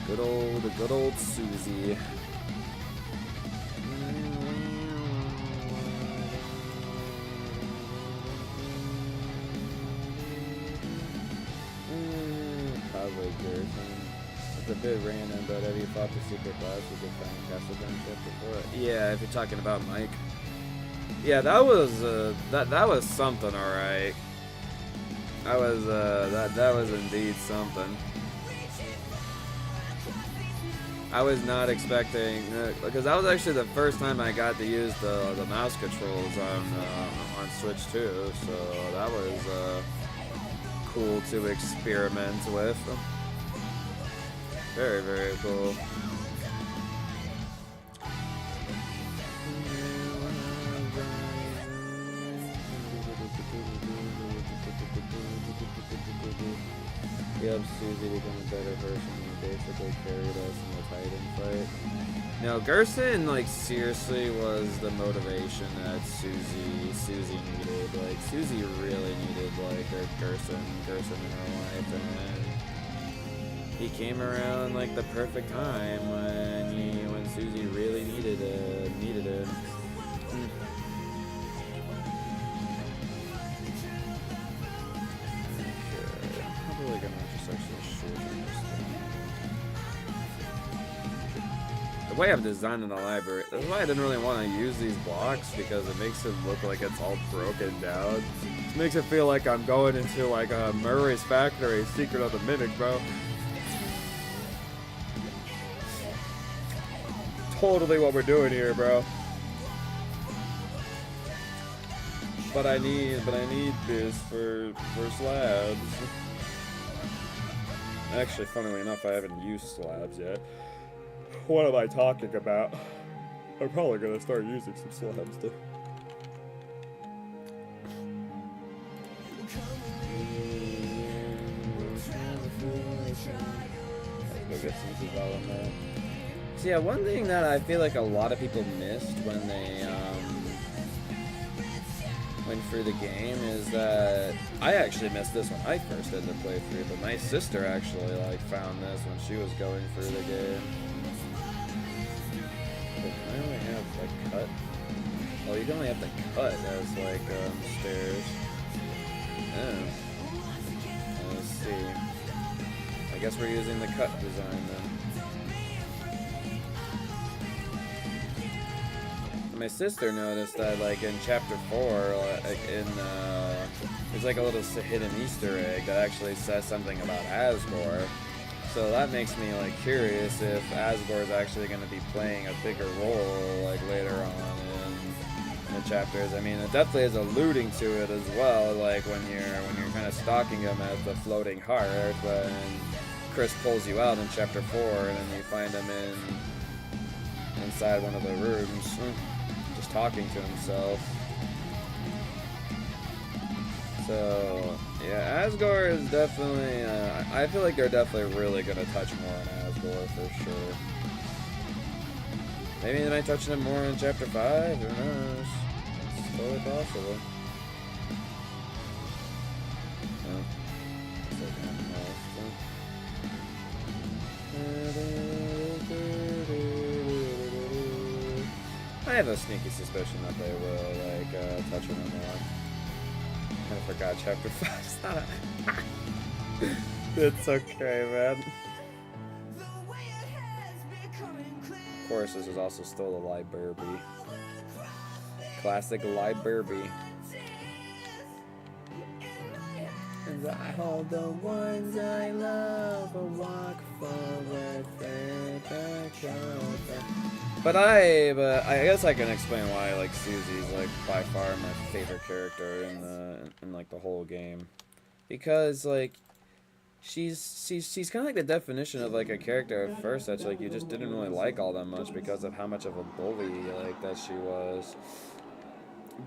Good old Susie. Probably Gerson. It's a bit random, but have you fought the secret boss with the Found Castle Gunship before? Yeah, if you're talking about Mike. Yeah, that was that was something, alright. That was indeed something. I was not expecting, because that was actually the first time I got to use the mouse controls on Switch too, so that was cool to experiment with. Very, very cool. Yep, Susie became a better version. He basically carried us in the Titan fight. No, Gerson, like, seriously was the motivation that Susie needed. Like, Susie really needed, like, her Gerson in her life, and he came around, like, the perfect time when Susie really needed it. Probably gonna just actually shorten this thing. The way I'm designing the library, that's why I didn't really want to use these blocks, because it makes it look like it's all broken down. It makes it feel like I'm going into like a Murray's Factory, Secret of the Mimic, bro. Totally what we're doing here, bro. But I need this for slabs. Actually, funnily enough, I haven't used slabs yet. What am I talking about? I'm probably gonna start using some slabs though. Let's go get some development. So yeah, one thing that I feel like a lot of people missed when they went through the game is that I actually missed this when I first did the playthrough, but my sister actually like found this when she was going through the game. But I only have like cut. Oh, you can only have the cut as like stairs. Oh. Let's see. I guess we're using the cut design then. My sister noticed that, like, in chapter 4, there's like a little hidden Easter egg that actually says something about Asgore. So that makes me like curious if Asgore is actually going to be playing a bigger role like later on in chapters. I mean, it definitely is alluding to it as well, like when you're kind of stalking him as the floating heart, when Chris pulls you out in chapter 4, and then you find him inside one of the rooms, just talking to himself. So yeah, Asgore is definitely. I feel like they're definitely really gonna touch more on Asgore for sure. Maybe they might touch him more in chapter 5. Who knows? It's totally possible. Oh. I have a sneaky suspicion that they will touch him more. I forgot chapter 5. It's okay, man. Of course, this is also still a library. Classic library. And I hold the ones I love, a walk forward, But I guess I can explain why like Susie's like by far my favorite character in like the whole game, because like she's kind of like the definition of like a character at first that like you just didn't really like all that much because of how much of a bully like that she was.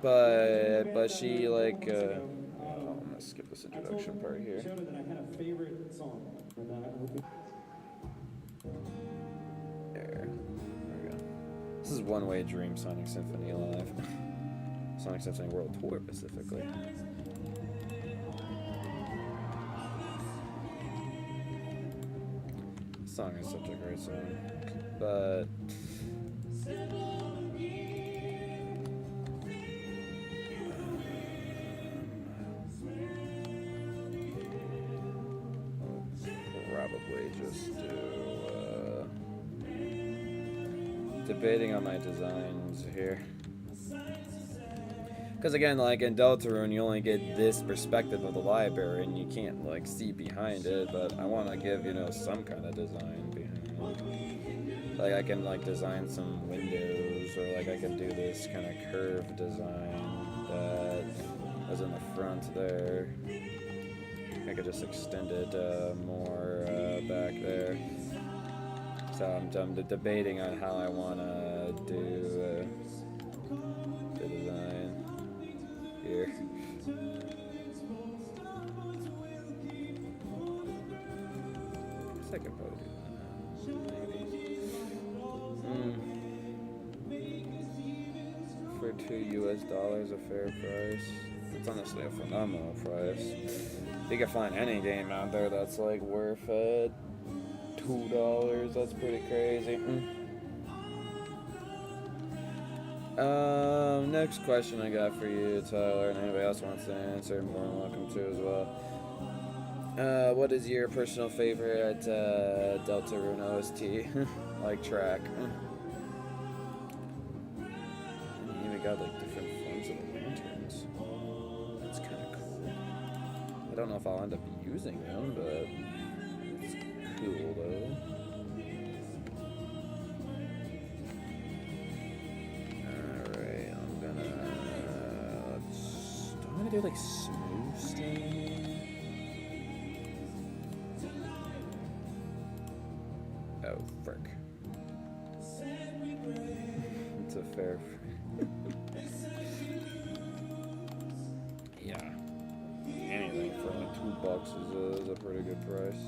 But she like I'm gonna skip this introduction part here. There we go. This is One Way Dream Sonic Symphony Live. Sonic Symphony World Tour specifically. This song is such a great song. But probably just do debating on my designs here, because again, like in Deltarune, you only get this perspective of the library and you can't like see behind it, but I want to give some kind of design behind it. Like I can like design some windows, or like I can do this kind of curved design that was in the front there. I could just extend it more back there. So I'm debating on how I want to do the design here. I guess I could probably do that. Maybe. For $2 a fair price. It's honestly a phenomenal price. If you can find any game out there that's like worth $2, that's pretty crazy. Next question I got for you, Tyler, and anybody else wants to answer, more than welcome to as well. What is your personal favorite Deltarune OST like track? And you even got like different forms of lanterns. That's kind of cool. I don't know if I'll end up using them, but it's cool though. Alright, I'm gonna do like smooth stone. Oh, frick. It's a fair. Yeah. Anything for like $2 is a pretty good price.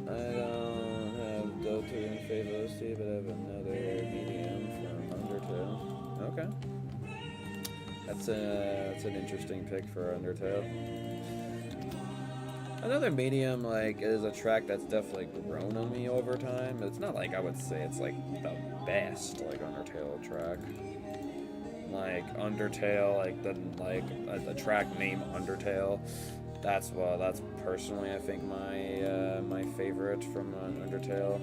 I don't have Deltarune Fave OST, but I have another medium from Undertale. Okay. That's an interesting pick for Undertale. Another medium like is a track that's definitely grown on me over time. It's not like I would say it's like the best like Undertale track. Like Undertale, like the track name Undertale. That's personally I think my favorite from Undertale.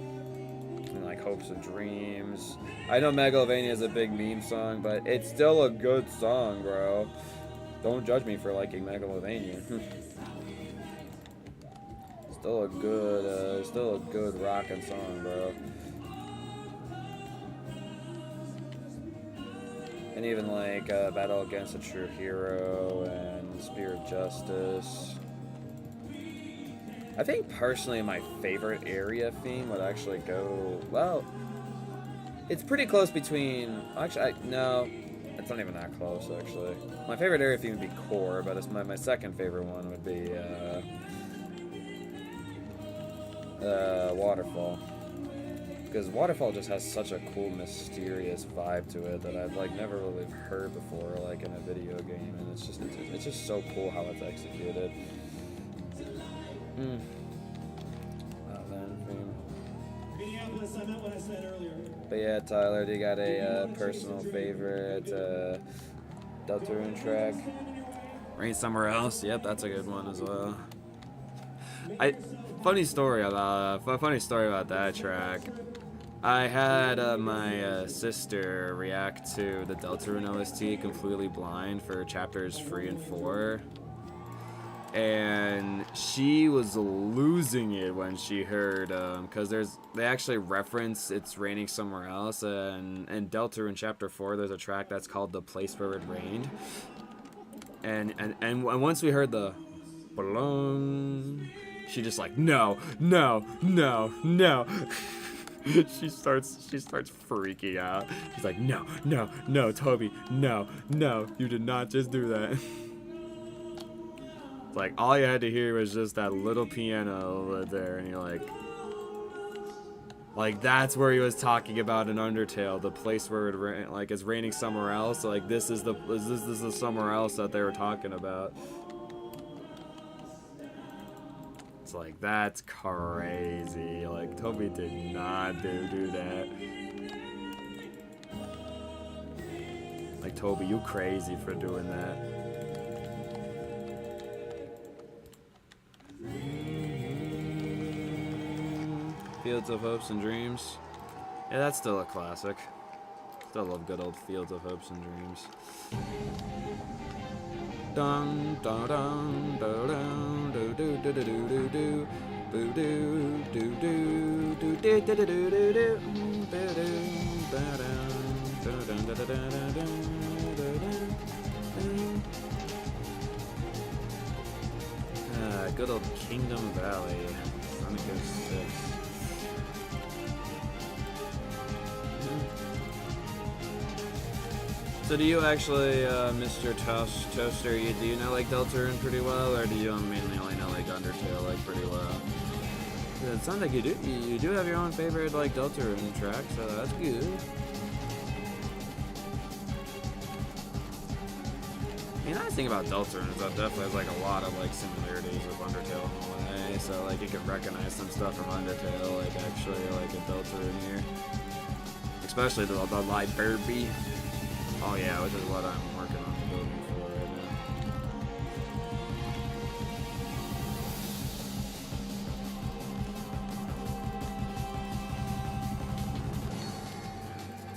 And like Hopes and Dreams. I know Megalovania is a big meme song, but it's still a good song, bro. Don't judge me for liking Megalovania. Still a good rockin' song, bro. And even like Battle Against a True Hero and Spear of Justice. I think personally my favorite area theme would actually go, well, it's pretty close between, actually, no, it's not even that close actually. My favorite area theme would be Core, but it's my second favorite one would be Waterfall. Because Waterfall just has such a cool, mysterious vibe to it that I've like never really heard before, like in a video game, and it's just so cool how it's executed. Minneapolis, I meant what I said earlier. But yeah, Tyler, do you got a personal favorite Deltarune track? Rain Somewhere Else? Yep, that's a good one as well. Funny story about that track. I had my sister react to the Deltarune OST Completely Blind for chapters 3 and 4. And she was losing it when she heard, because they actually reference It's Raining Somewhere Else, and in Deltarune chapter 4 there's a track that's called The Place Where It Rained. And once we heard the belong, she just like, no. she starts freaking out. She's like, no, Toby, no, you did not just do that. Like, all you had to hear was just that little piano over there, and you're like that's where he was talking about in Undertale, the place where it's raining somewhere else. So, like, this is the somewhere else that they were talking about. It's like, that's crazy. Like, Toby did not do that. Like, Toby, you crazy for doing that. Fields of Hopes and Dreams. Yeah, that's still a classic. Still love good old Fields of Hopes and Dreams. Dun dun dun dun dun do do do do do do boo do do do do do do do do do good old Kingdom Valley. Sonic 06. So do you actually, Mr. Toaster, do you know like Deltarune pretty well, or do you mainly only know like Undertale like pretty well? It sounds like you do have your own favorite like Deltarune track, so that's good. The nice thing about Deltarune is that definitely has like a lot of like similarities with Undertale in a way, so like you can recognize some stuff from Undertale, like actually like a Deltarune here, especially the library. Oh yeah, which is what I'm working on building for right now.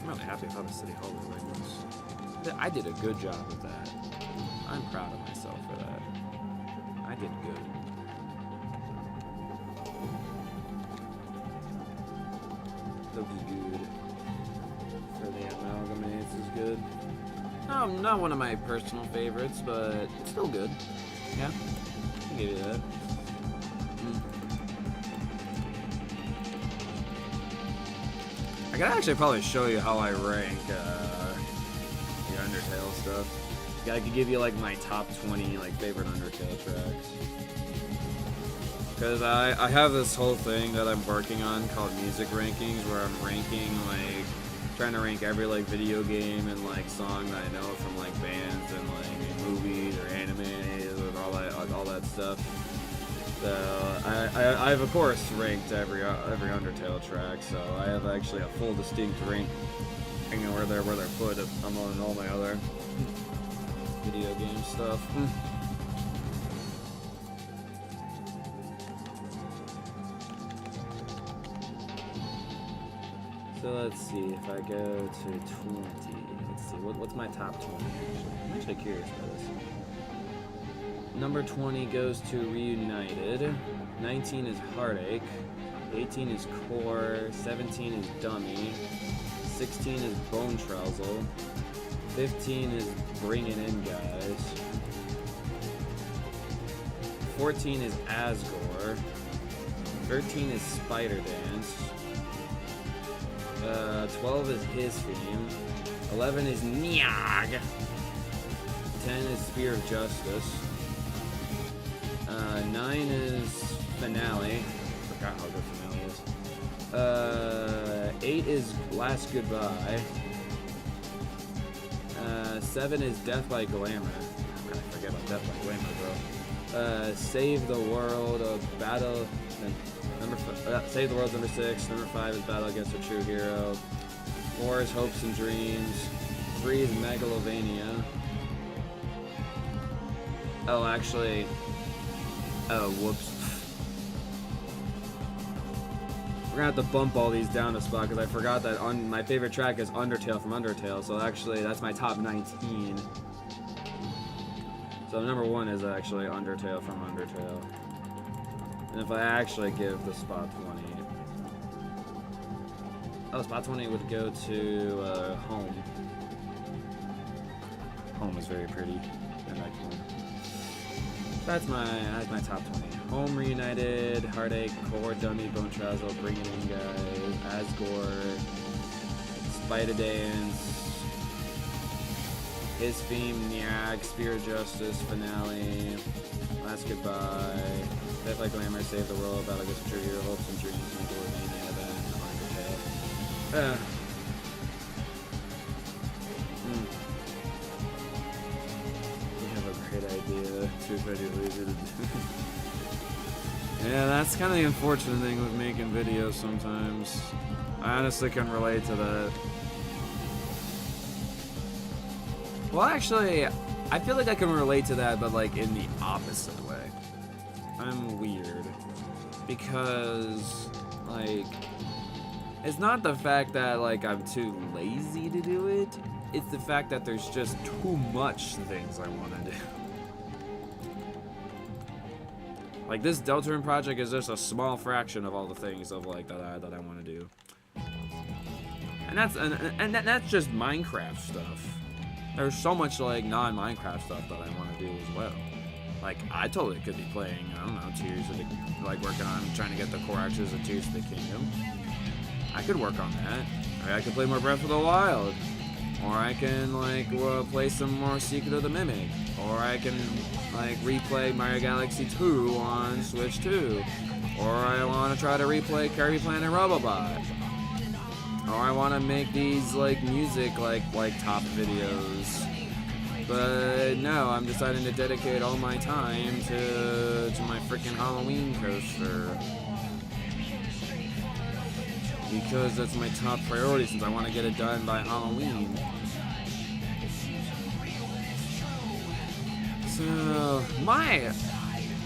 I'm really happy with how the City Hall was. I did a good job with that. I'm proud of myself for that. I did good. So good. For the amalgamates is good. Not one of my personal favorites, but still good. Yeah, I'll give you that. I could actually probably show you how I rank the Undertale stuff. I could give you like my top 20 like favorite Undertale tracks. Because I have this whole thing that I'm working on called music rankings, where I'm ranking like trying to rank every like video game and like song that I know from like bands and like movies or anime and all that stuff. So I've of course ranked every Undertale track. So I have actually a full distinct rank where they're put among all my other video game stuff. So let's see, if I go to 20, let's see, what's my top 20 actually? I'm actually curious about this. Number 20 goes to Reunited, 19 is Heartache, 18 is Core, 17 is Dummy, 16 is Bone Trousel, 15 is Bringing In Guys. 14 is Asgore. 13 is Spider Dance. 12 is His Theme. 11 is Nyag. 10 is Spear of Justice. 9 is Finale. Forgot how good Finale is. 8 is Last Goodbye. 7 is Death by Glamour. How can I forget about Death by Glamour, bro? Save the World of Battle. Save the World's number 6. Number 5 is Battle Against a True Hero. 4 is Hopes and Dreams. 3 is Megalovania. Oh, actually. Oh, whoops. We're gonna have to bump all these down a spot because I forgot that my favorite track is Undertale from Undertale. So actually, that's my top 19. So number 1 is actually Undertale from Undertale. And if I actually give the spot 20, oh, spot 20 would go to Home. Home is very pretty. I like Home. That's my top 20. Home, Reunited, Heartache, Core, Dummy, Bone Trazzle, Bringing In Guys, Asgore, Spider Dance, His Theme, Nyag, Spear of Justice, Finale, Last Goodbye, Death by Glamour, Save the World, Battle Against a True Hero, Hopes and Dreams, Megalovania, then Undertale. You have a great idea. Too pretty lazy to do. Yeah, that's kind of the unfortunate thing with making videos sometimes. I honestly can relate to that. Well, actually, I feel like I can relate to that, but like in the opposite way. I'm weird. Because, like, it's not the fact that, like, I'm too lazy to do it. It's the fact that there's just too much things I want to do. Like, this Deltarune project is just a small fraction of all the things of like that I want to do, and that's just Minecraft stuff. There's so much like non-Minecraft stuff that I want to do as well. Like, I totally could be playing, I don't know, Tears of the, like working on trying to get the core actions of Tears of the Kingdom. I could work on that. Or I could play more Breath of the Wild. Or I can, like, play some more Secret of the Mimic. Or I can, like, replay Mario Galaxy 2 on Switch 2. Or I want to try to replay Kirby Planet Robobot. Or I want to make these, like, music, like top videos. But no, I'm deciding to dedicate all my time to my freaking Halloween coaster. Because that's my top priority since I want to get it done by Halloween. So,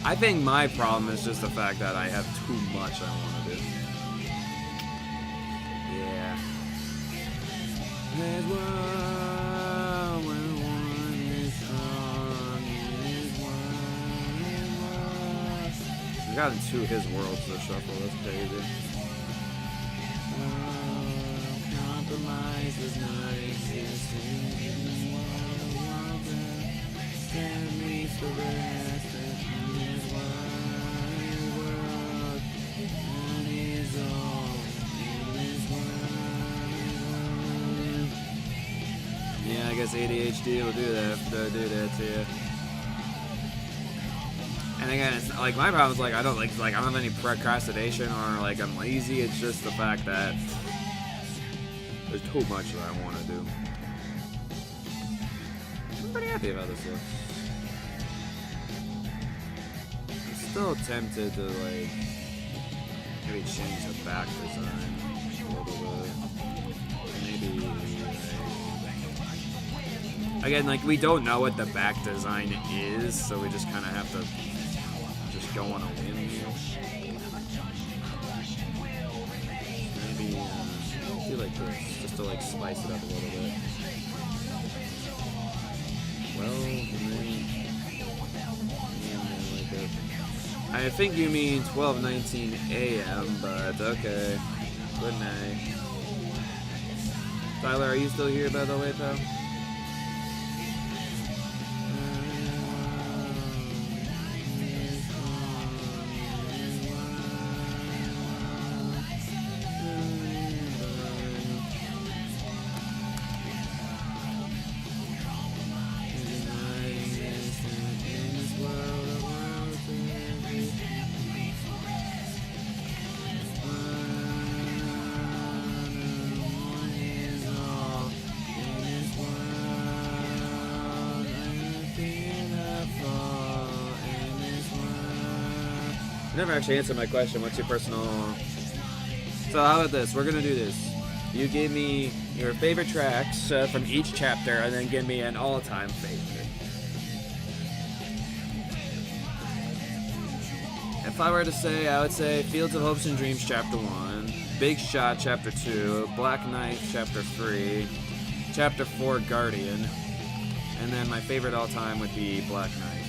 I think my problem is just the fact that I have too much I want to do. Yeah. There's one when one is strong, is one. We got into his worlds to shuffle, that's crazy. Compromise does not exist in one stand meets the rest and is one world and is all in this one. Yeah, I guess ADHD will do that to you. And again, it's like my problem is like I don't have any procrastination or like I'm lazy. It's just the fact that there's too much that I want to do. I'm pretty happy about this looks. I'm still tempted to like maybe change the back design a little bit. Maybe again, like we don't know what the back design is, so we just kind of have to go on a whim here. Maybe do like this, just to like spice it up a little bit. Well, I think you mean 12:19 a.m., but okay. Good night. Tyler, are you still here by the way, pal? I never actually answered my question. What's your personal... So how about this? We're going to do this. You give me your favorite tracks from each chapter, and then give me an all-time favorite. If I were to say, I would say Fields of Hopes and Dreams Chapter 1, Big Shot Chapter 2, Black Knight Chapter 3, Chapter 4 Guardian, and then my favorite all-time would be Black Knight.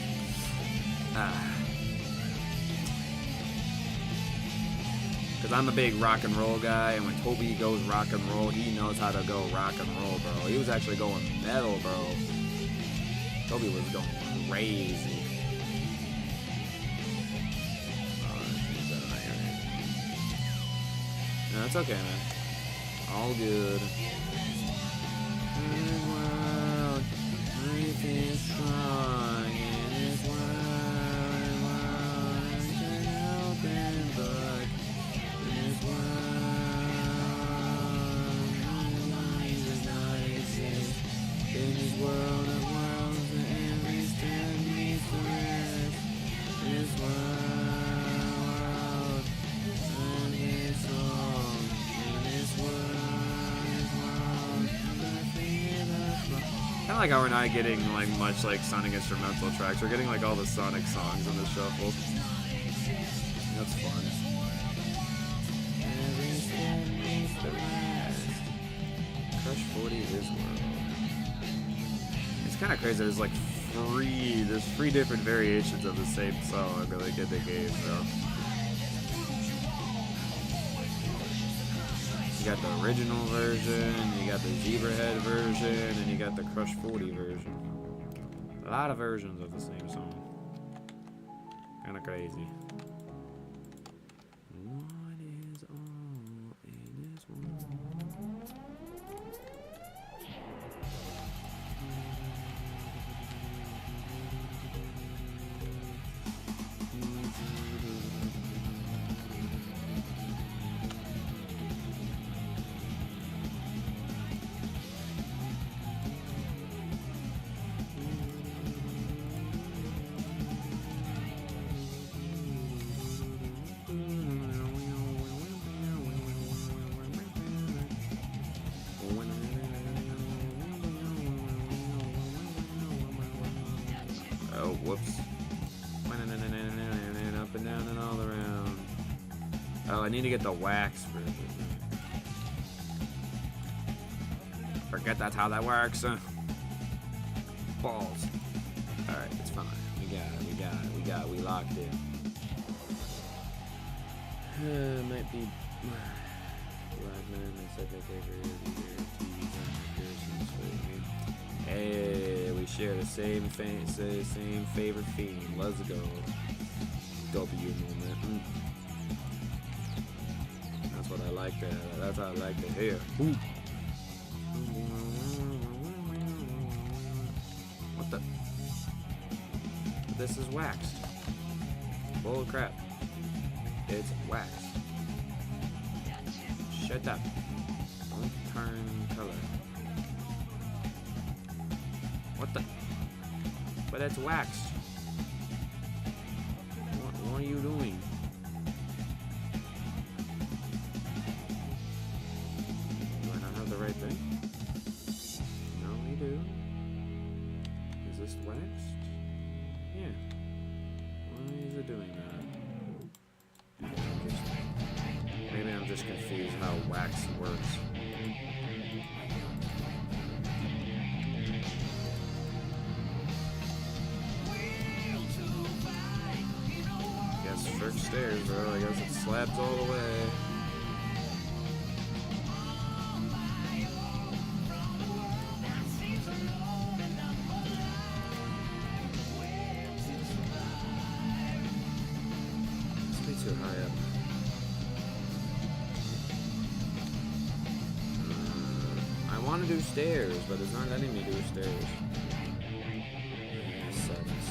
Because I'm a big rock and roll guy, and when Toby goes rock and roll, he knows how to go rock and roll, bro. He was actually going metal, bro. Toby was going crazy. No, it's okay, man. All good. World, life is strong in this world. An open book in this world. Jesus not exist in this world of worlds, and every step needs to rest. This world. Kind of like how we're not getting like much like Sonic instrumental tracks. We're getting like all the Sonic songs in the shuffle. That's fun. Crush 40 is world. It's kind of crazy. There's like three different variations of the same song that like in the game, though. You got the original version, you got the Zebrahead version, and you got the Crush 40 version. A lot of versions of the same song. Kinda crazy. What is all in this world? Oh, whoops. Up and down and all around. Oh, I need to get the wax version. Forget that's how that works. Balls. Alright, it's fine. We locked in. Might be Black Man, I said that Hey, we share the same favorite theme. Let's go. W moment. That's what I like to. That's what I like to hear. Ooh. What the? This is waxed. Bull crap. It's waxed. Shut up. Don't turn color. What the? But it's waxed. What are you doing? Do I not have the right thing? No, we do. Is this waxed? Yeah. Why is it doing that? Maybe I'm just confused how wax works. First stairs, bro. I guess it slabs all the way. It's way too high up. I want to do stairs, but it's not letting me do stairs. That sucks.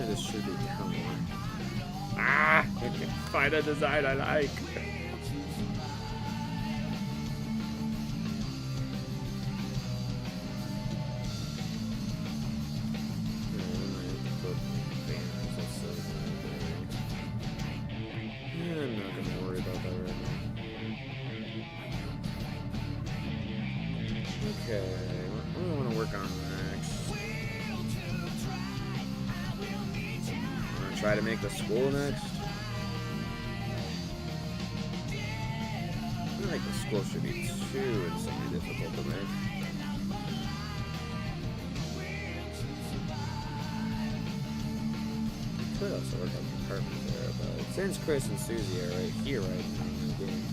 say this should be down more. Ah! I can't find a design I like. I'm not gonna worry about that right now. Okay, what do I want to work on next? I'm gonna try to make the school next. I feel like the school should be too insanely difficult to make. Could also work on the apartment there, but since Chris and Susie are right here right now in the game.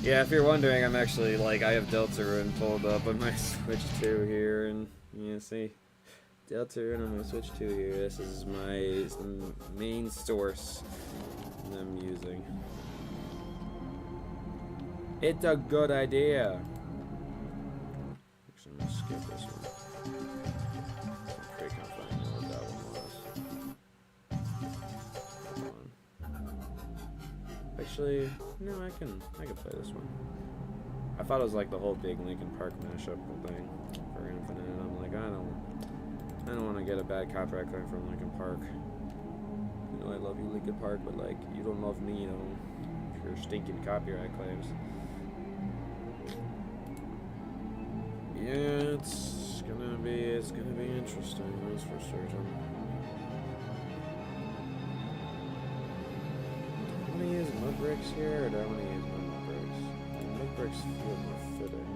Yeah, if you're wondering, I'm actually, like, I have Deltarune pulled up on my Switch 2 here, and, you see, Deltarune on my Switch 2 here. This is my main source that I'm using. It's a good idea. Actually, I'm gonna skip this one. I'm pretty confident I know what that one was. Actually, no, I can play this one. I thought it was like the whole big Linkin Park mashup thing for Infinite, and I'm like, I don't want to get a bad copyright claim from Linkin Park. You know, I love you, Linkin Park, but like, you don't love me, you know, for your stinking copyright claims. Yeah, it's gonna be interesting, that's for certain. Do I want to use mud bricks here, or do I want to use mud bricks? Mud bricks feel more fitting.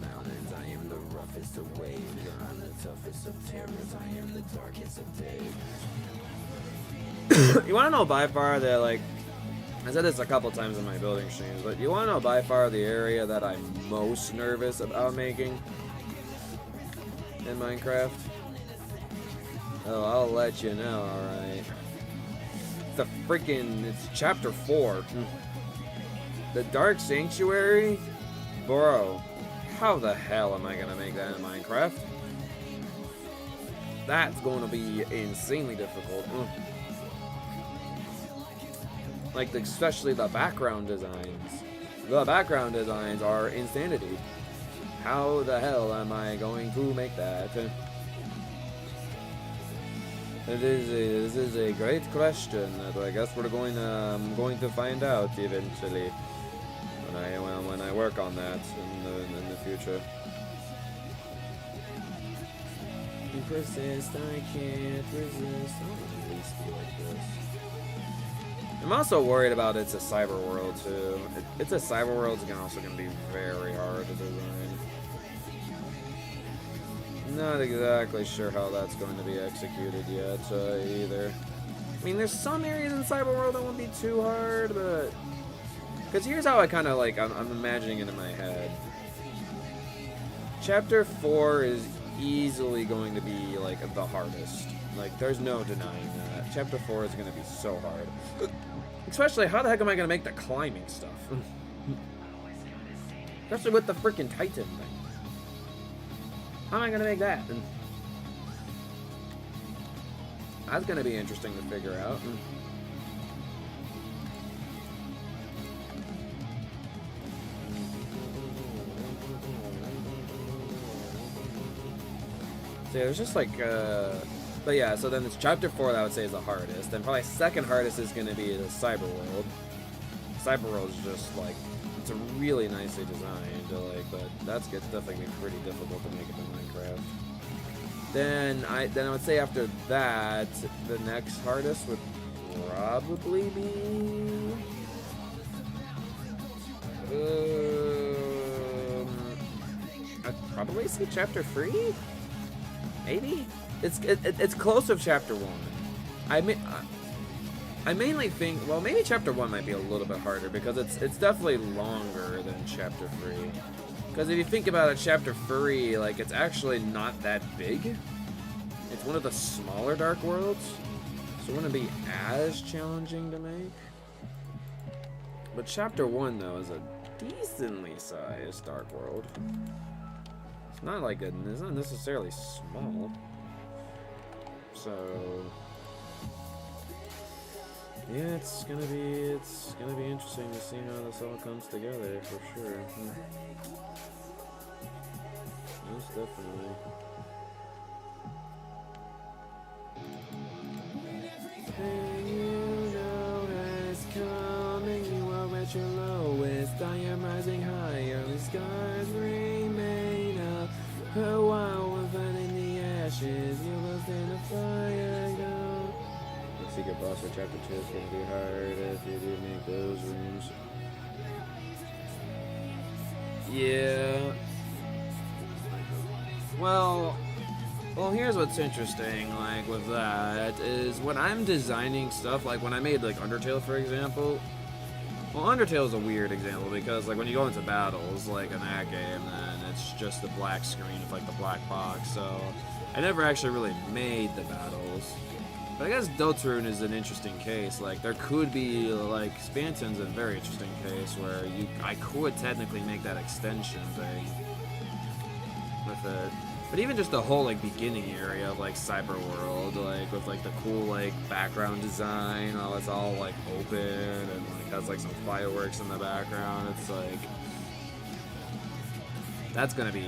Mountains, I am the roughest of waves. I'm the toughest of terrors. I am the darkest of days. You want to know by far that, like, I said this a couple times in my building streams, but you want to know by far the area that I'm most nervous about making in Minecraft? Oh, I'll let you know, alright. It's chapter 4. The Dark Sanctuary? Bro. How the hell am I gonna make that in Minecraft? That's going to be insanely difficult. Like, especially the background designs. The background designs are insanity. How the hell am I going to make that? This is a great question that I guess I'm going to find out eventually. When I work on that in the future. You persist, I can't resist. I don't at least be like this. I'm also worried about it's a cyber world too. It's a cyber world. It's also going to be very hard to design. Not exactly sure how that's going to be executed yet either. I mean, there's some areas in cyber world that won't be too hard, but. Because here's how I kind of like, I'm imagining it in my head. Chapter 4 is easily going to be like the hardest. Like, there's no denying that. Chapter 4 is going to be so hard. Especially, how the heck am I going to make the climbing stuff? Especially with the freaking Titan thing. How am I going to make that? That's going to be interesting to figure out. Yeah, there's just like, but yeah, so then it's chapter 4 that I would say is the hardest. Then probably second hardest is going to be the Cyber World. Cyber World is just like, it's a really nicely designed, but that's definitely be pretty difficult to make it in Minecraft. Then I would say after that, the next hardest would probably be, probably say chapter 3? Maybe? It's close to chapter 1. I mainly think, well, maybe chapter 1 might be a little bit harder because it's definitely longer than chapter 3. Because if you think about it, chapter 3, like, it's actually not that big. It's one of the smaller Dark Worlds, so it wouldn't be as challenging to make. But chapter 1, though, is a decently sized Dark World. It's not like it's not necessarily small. So yeah, it's gonna be interesting to see how this all comes together for sure. Most definitely. And you know it's coming, you are at your lowest, I am rising higher, the scars remain up. A while we're finding the ashes, you will stand a fire now. The secret boss for chapter 2 is going to be hard if you do make those rooms. Yeah. Well, here's what's interesting, like, with that, is when I'm designing stuff, like, when I made, like, Undertale, for example, well, Undertale is a weird example, because, like, when you go into battles, like, in that game, then it's just the black screen with, like, the black box, so I never actually really made the battles. But I guess Deltarune is an interesting case, like, there could be, like, Spanton's a very interesting case, where I could technically make that extension thing with it. But even just the whole, like, beginning area of, like, Cyber World, like, with, like, the cool, like, background design, how it's all, like, open, and, like, has, like, some fireworks in the background, it's, like, that's gonna be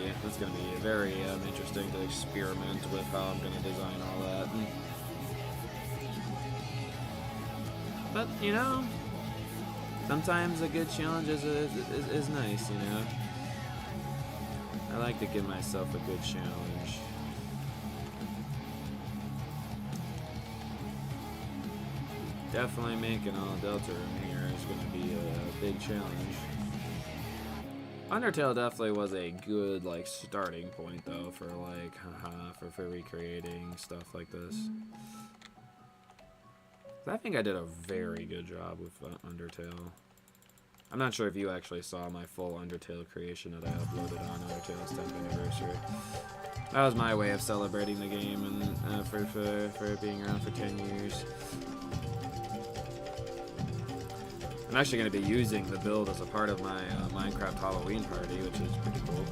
very, interesting to experiment with how I'm gonna design all that. But, you know, sometimes a good challenge is nice, you know? I like to give myself a good challenge. Definitely making all Deltarune here is going to be a big challenge. Undertale definitely was a good, like, starting point, though, for, like, for recreating stuff like this. I think I did a very good job with Undertale. I'm not sure if you actually saw my full Undertale creation that I uploaded on Undertale's 10th anniversary. That was my way of celebrating the game and for it being around for 10 years. I'm actually going to be using the build as a part of my Minecraft Halloween party, which is pretty cool.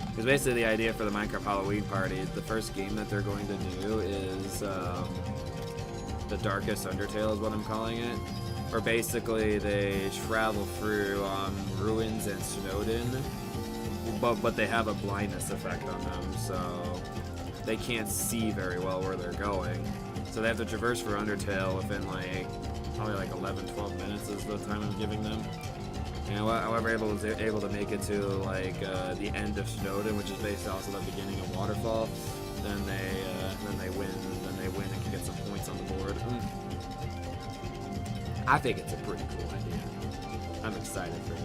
Because basically the idea for the Minecraft Halloween party, the first game that they're going to do is the Darkest Undertale is what I'm calling it. Where basically they travel through ruins and Snowden, but they have a blindness effect on them, so they can't see very well where they're going. So they have to traverse through Undertale within like probably like 11-12 minutes is the time I'm giving them. And however able to make it to like the end of Snowden, which is basically also the beginning of Waterfall, then they win and can get some points on the board. I think it's a pretty cool idea. I'm excited for it.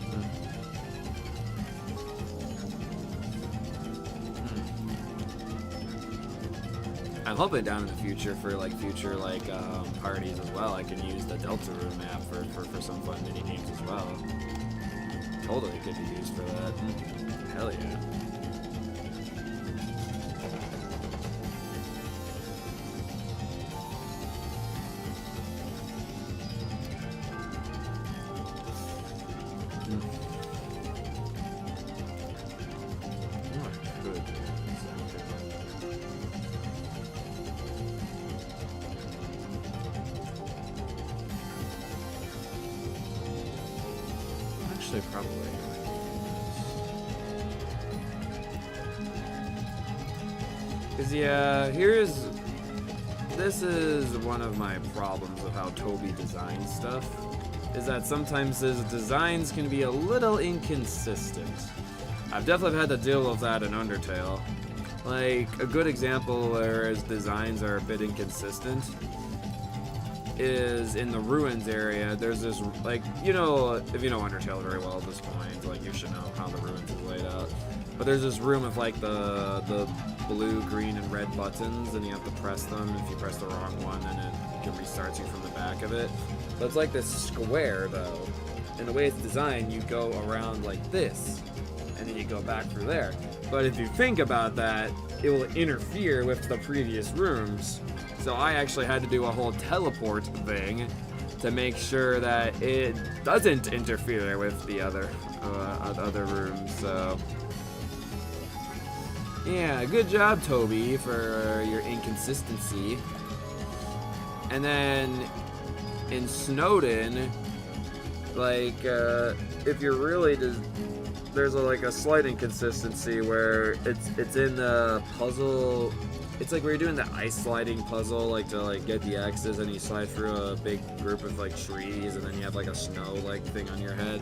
I'm hoping down in the future for like future parties as well, I can use the Deltarune map for some fun mini games as well. Totally could be used for that. Hell yeah. Probably. Cause yeah, this is one of my problems with how Toby designs stuff, is that sometimes his designs can be a little inconsistent. I've definitely had to deal with that in Undertale. Like, a good example where his designs are a bit inconsistent is in the ruins area. There's this, like, you know, if you know Undertale very well at this point, like, you should know how the ruins is laid out. But there's this room with like the blue, green, and red buttons, and you have to press them. If you press the wrong one, then it restarts you from the back of it. But it's like this square though. And the way it's designed, you go around like this, and then you go back through there. But if you think about that, it will interfere with the previous rooms. So I actually had to do a whole teleport thing to make sure that it doesn't interfere with the other rooms. So yeah, good job, Toby, for your inconsistency. And then in Snowden, like if you're really just, there's like a slight inconsistency where it's in the puzzle. It's like where you're doing the ice sliding puzzle, like to like get the X's, and you slide through a big group of like trees, and then you have like a snow like thing on your head.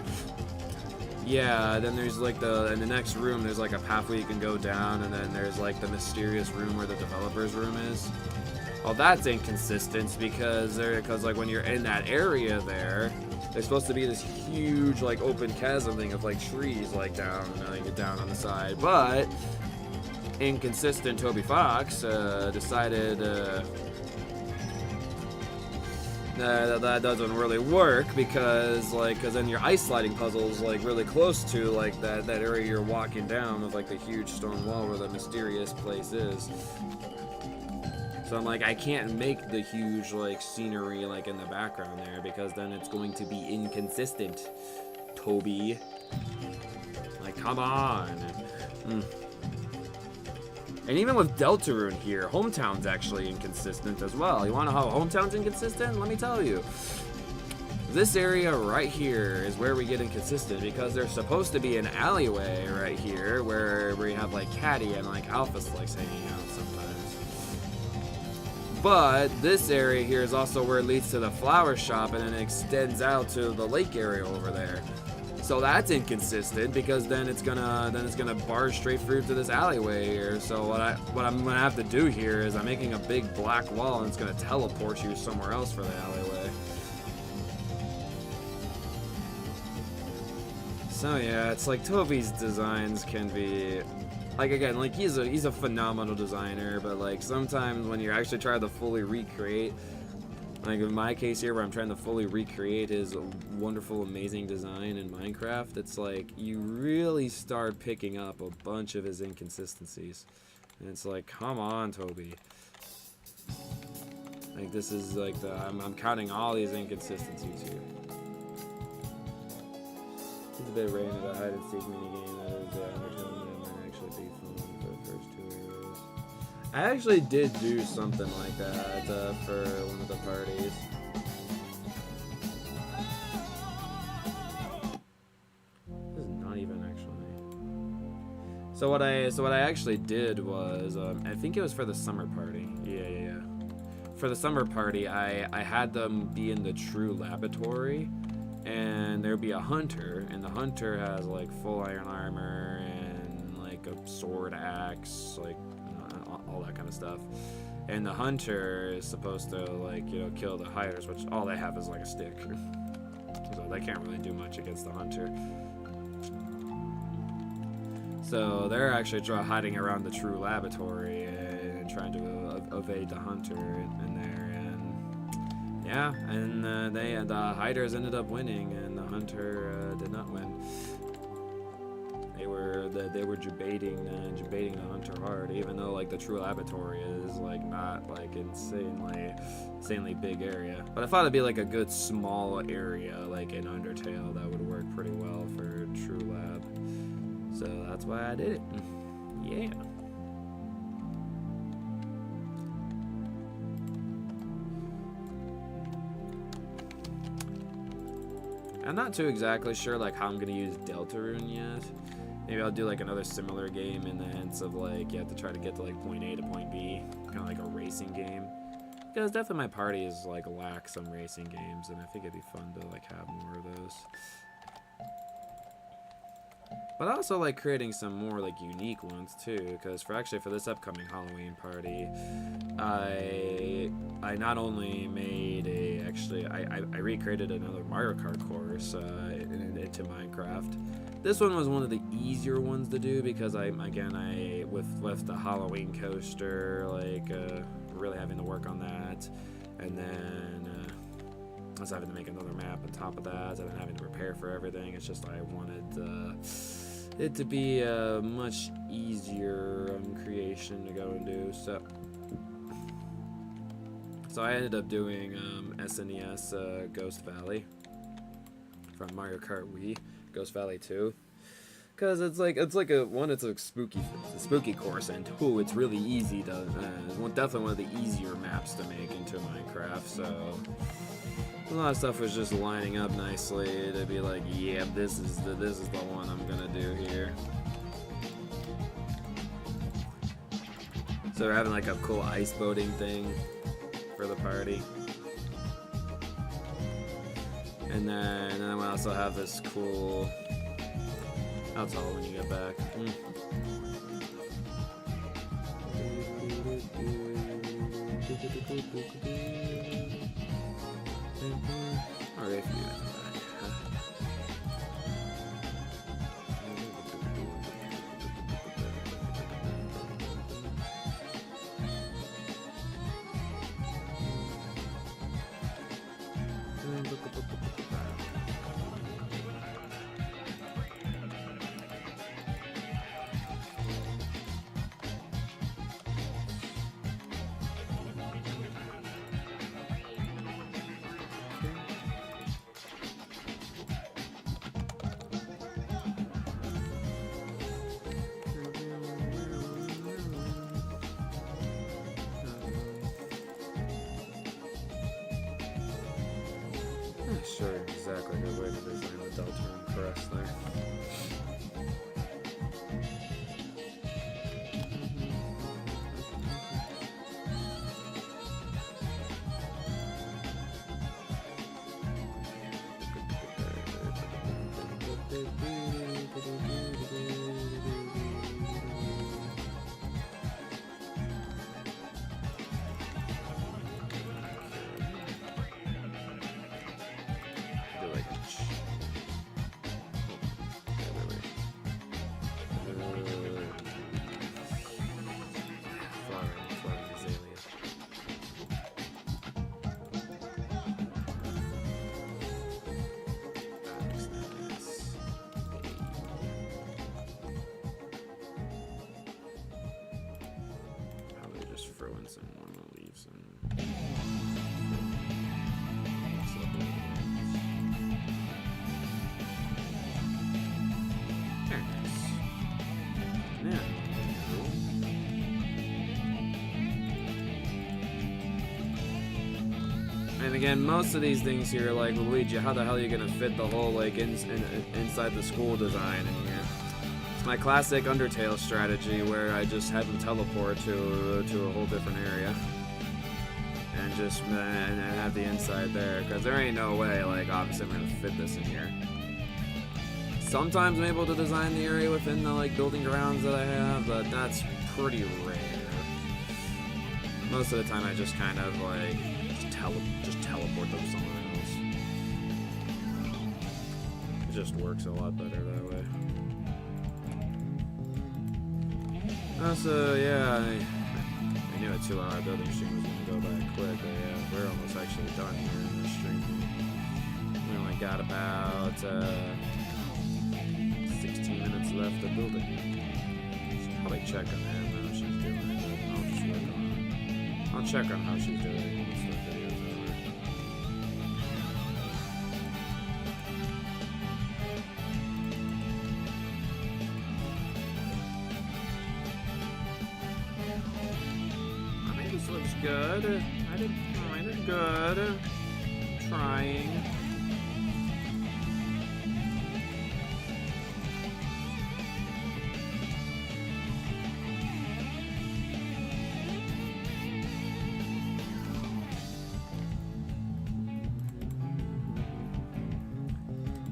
Yeah, then there's like in the next room there's like a pathway you can go down, and then there's like the mysterious room where the developer's room is. Well, that's inconsistent because like when you're in that area there's supposed to be this huge like open chasm thing of like trees like down on the side, but inconsistent Toby Fox decided that doesn't really work because then your ice sliding puzzle is like really close to like that area you're walking down with like the huge stone wall where the mysterious place is. So I'm like, I can't make the huge like scenery like in the background there because then it's going to be inconsistent, Toby. Like, come on. And even with Deltarune here, Hometown's actually inconsistent as well. You wanna know how Hometown's inconsistent? Let me tell you. This area right here is where we get inconsistent because there's supposed to be an alleyway right here where you have like Caddy and like Alpha Slicks hanging out sometimes. But this area here is also where it leads to the flower shop, and then it extends out to the lake area over there. So that's inconsistent because then it's gonna barge straight through to this alleyway here. So what I'm gonna have to do here is I'm making a big black wall, and it's gonna teleport you somewhere else for the alleyway. So yeah, it's like Toby's designs can be, like, again, like he's a phenomenal designer, but like sometimes when you're actually trying to fully recreate, like in my case here where I'm trying to fully recreate his wonderful, amazing design in Minecraft, it's like you really start picking up a bunch of his inconsistencies. And it's like, come on, Toby. Like this is like I'm counting all these inconsistencies here. It's a bit of rain of a hide and seek minigame that is Undertale might actually be fun for the first 2 areas. I actually did do something like that for one of the parties. This is not even actually. So what I actually did was I think it was for the summer party. Yeah. For the summer party, I had them be in the true laboratory. And there'd be a hunter, and the hunter has like full iron armor and like a sword, axe, like all that kind of stuff. And the hunter is supposed to like kill the hiders, which all they have is like a stick, so they can't really do much against the hunter. So they're actually hiding around the true laboratory and trying to evade the hunter in there. Yeah, and the hiders ended up winning, and the hunter did not win. They were debating the hunter hard, even though like the true laboratory is like not like insanely big area. But I thought it'd be like a good small area like in Undertale that would work pretty well for true lab. So that's why I did it. Yeah. I'm not too exactly sure like how I'm gonna use Deltarune yet. Maybe I'll do like another similar game in the sense of like you have to try to get to like point A to point B, kind of like a racing game. Because definitely my party is like lack some racing games, and I think it'd be fun to like have more of those. But I also like creating some more like unique ones too, because for this upcoming Halloween party, I not only made I recreated another Mario Kart course into Minecraft. This one was one of the easier ones to do because I with the Halloween coaster, like really having to work on that, and then I was having to make another map on top of that, and then having to prepare for everything. It's just I wanted it to be a much easier creation to go and do. So I ended up doing SNES Ghost Valley from Mario Kart Wii, Ghost Valley 2. Cause it's a spooky course, and two, it's really easy to definitely one of the easier maps to make into Minecraft. So a lot of stuff was just lining up nicely to be like, yeah, this is the one I'm gonna do here. So we're having like a cool ice boating thing for the party. And then we also have this cool... That's all when you get back. Okay, if you sure exactly a good way to design the Deltarune press there. Throw in some normal leaves and very nice. Yeah. And again, most of these things here, like Luigi, how the hell are you gonna fit the whole like inside the school design in here? It's my classic Undertale strategy where I just have them teleport to a whole different area and just and have the inside there, because there ain't no way, like, obviously I'm gonna fit this in here. Sometimes I'm able to design the area within the like building grounds that I have, but that's pretty rare. Most of the time I just kind of like just teleport them somewhere else. It just works a lot better that way. So yeah, I knew a 2-hour building stream was gonna go by quick, but yeah, we're almost actually done here in this stream. We only got about 16 minutes left to build it. Should probably check on that and how she's doing. I'll just work on it. I'll check on how she's doing once the video's over. This looks good. I did kind of good. Trying.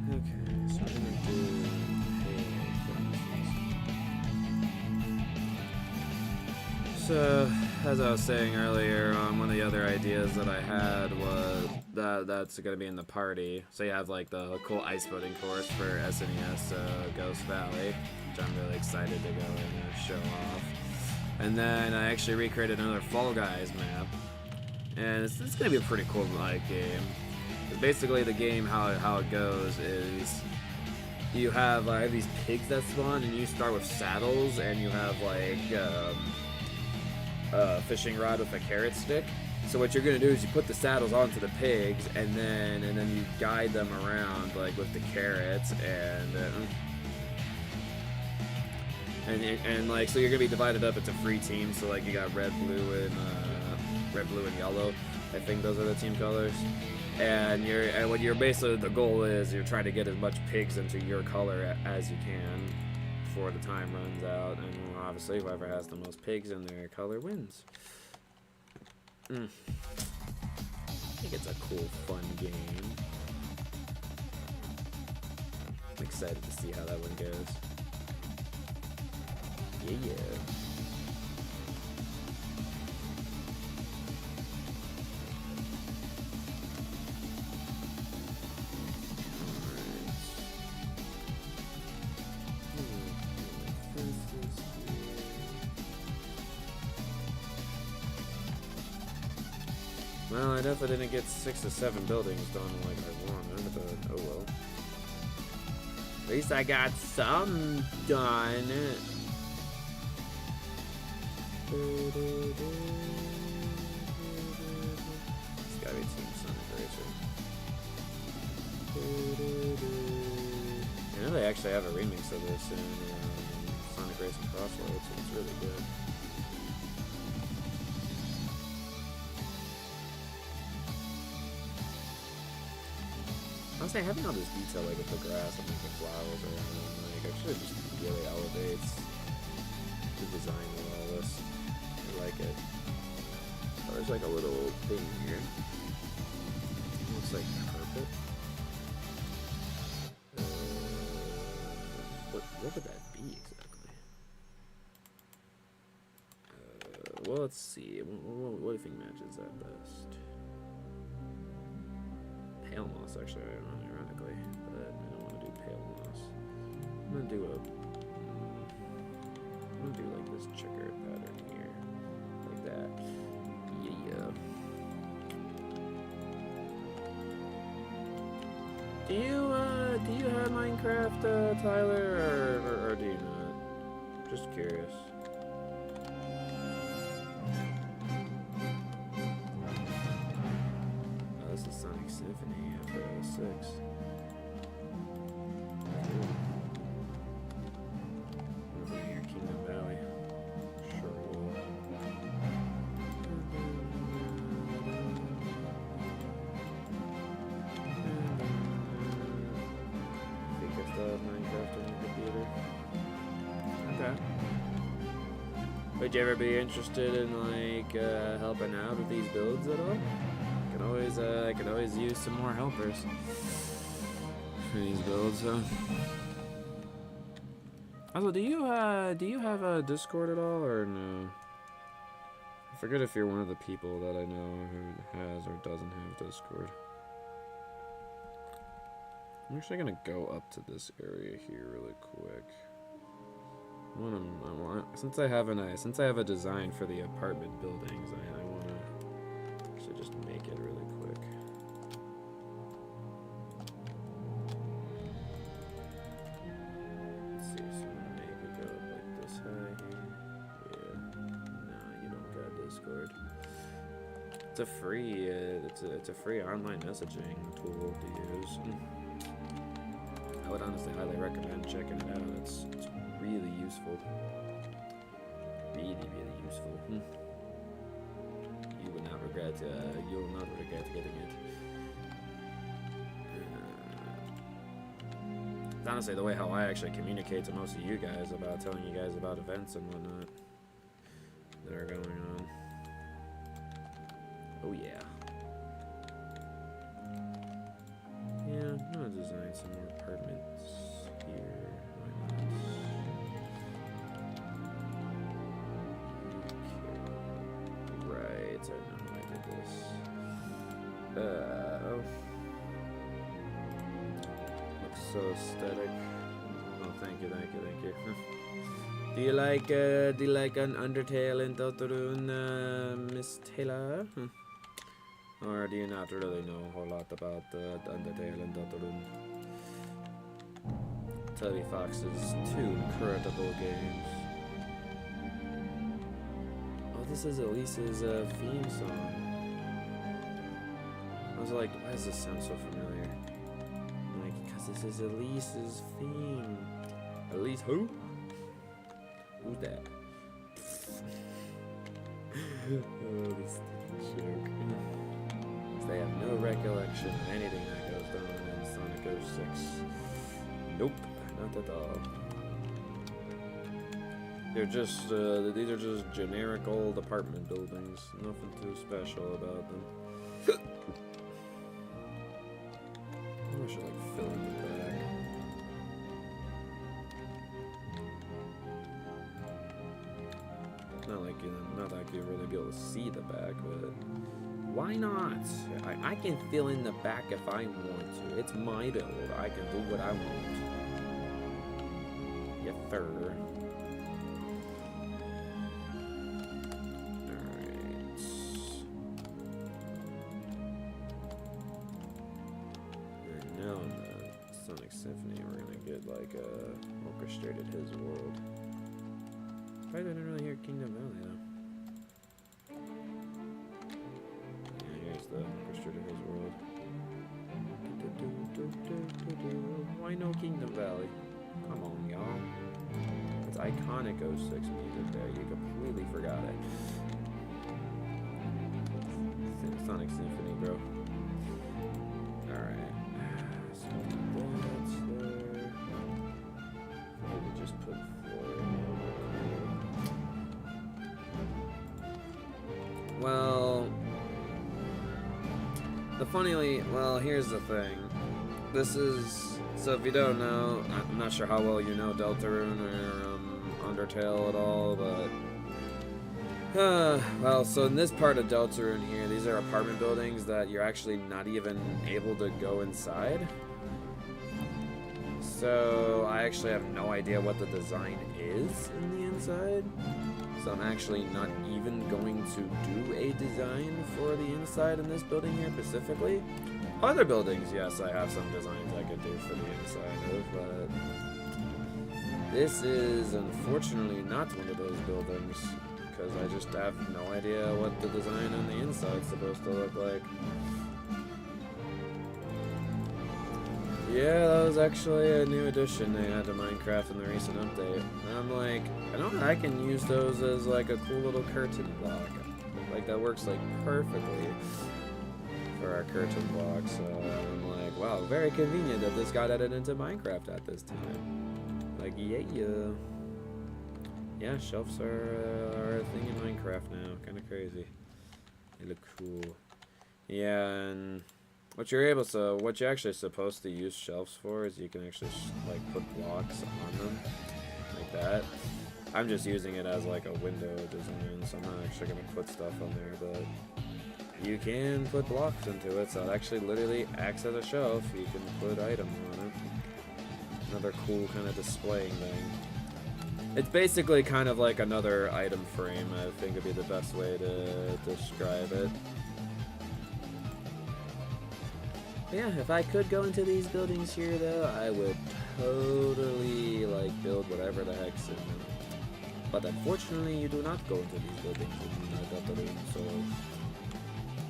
Okay, so we're gonna do So, as I was saying earlier, one of the other ideas that I had was that's going to be in the party. So you have like the cool ice boating course for SNES Ghost Valley, which I'm really excited to go and show off. And then I actually recreated another Fall Guys map, and it's going to be a pretty cool game. Because basically the game, how it goes is you have these pigs that spawn, and you start with saddles, and you have like a fishing rod with a carrot stick. So what you're gonna do is you put the saddles onto the pigs, and then you guide them around like with the carrots, and like, so you're gonna be divided up into 3 teams. So like you got red, blue, and yellow. I think those are the team colors. And what you're basically, the goal is you're trying to get as much pigs into your color as you can before the time runs out, and obviously whoever has the most pigs in their color wins. I think it's a cool, fun game. I'm excited to see how that one goes. Yeah. Well, I definitely didn't get 6 or 7 buildings done like I wanted, but oh well. At least I got some done. It's gotta be Team Sonic Racer. I know they actually have a remix of this in Sonic Racing Crossroads, so it's really good. Honestly, having all this detail like with the grass and like the flowers around, like actually just really elevates the design of all this. I like it. Oh, there's like a little thing here. It looks like carpet. What would that be exactly? Well, let's see. What do you think matches that best? Pale moss, actually, ironically, but I don't want to do pale moss. I'm gonna do like this checkered pattern here, like that. Yeah. Do you have Minecraft, Tyler, or do you not? Just curious. Oh, this is Sonic Symphony after 6. Over here, Kingdom Valley. Sure will. I think I still have Minecraft on your computer. Okay. Would you ever be interested in like helping out with these builds at all? I could always use some more helpers for these builds. Also, do you have a Discord at all, or no? I forget if you're one of the people that I know who has or doesn't have Discord. I'm actually gonna go up to this area here really quick. Since I have a design for the apartment buildings, I want to actually just make it really quick. Let's see, so I'm gonna make it go up like this high here. Yeah, no, you don't got Discord. It's a free online messaging tool to use. I would honestly highly recommend checking it out. It's really useful. Really useful. You will not regret getting it. It's honestly the way how I actually communicate to most of you guys about telling you guys about events and whatnot that are going on. Oh yeah. Yeah, I'm gonna design some more apartments here. Why not? Okay. so aesthetic. Oh, thank you. Do you like an Undertale in Deltarune, Miss Taylor? Or do you not really know a whole lot about Undertale and Deltarune? Toby Fox's two incredible games. Oh, this is Elise's theme song. I was like, why does this sound so familiar? I'm like, because this is Elise's theme. Elise who? Who's that? Oh, this joke. They have no recollection of anything that goes down in Sonic 06. Nope, not at all. They're just, these are just generic old apartment buildings. Nothing too special about them. I should like fill in the back. Not like you really be able to see the back, but why not? I can fill in the back if I want to. It's my build. I can do what I want. Yeah, sir. Symphony, we're gonna get like orchestrated his world. I didn't really hear Kingdom Valley though. Yeah, here's the orchestrated his world. Why no Kingdom Valley? Come on, y'all. It's iconic 06 music there. You completely forgot it. Sonic Symphony, bro. Alright. Well, here's the thing. This is, so if you don't know, I'm not sure how well you know Deltarune or Undertale at all, but well, so in this part of Deltarune here, these are apartment buildings that you're actually not even able to go inside. So I actually have no idea what the design is in the inside. So I'm actually not even going to do a design for the inside in this building here specifically. Other buildings, yes, I have some designs I could do for the inside of, but this is unfortunately not one of those buildings because I just have no idea what the design on the inside is supposed to look like. Yeah, that was actually a new addition they had to Minecraft in the recent update. And I'm like, I know that I can use those as like a cool little curtain block. Like that works like perfectly for our curtain block. So I'm like, wow, very convenient that this got added into Minecraft at this time. Like, yeah, shelves are a thing in Minecraft now. Kind of crazy. They look cool. Yeah, and what you're actually supposed to use shelves for is you can actually like put blocks on them like that. I'm just using it as like a window design, so I'm not actually gonna put stuff on there, but you can put blocks into it, so it actually literally acts as a shelf. You can put items on it. Another cool kind of displaying thing. It's basically kind of like another item frame, I think would be the best way to describe it. Yeah, if I could go into these buildings here, though, I would totally, like, build whatever the heck's in them. But unfortunately, you do not go into these buildings in Deltarune, so...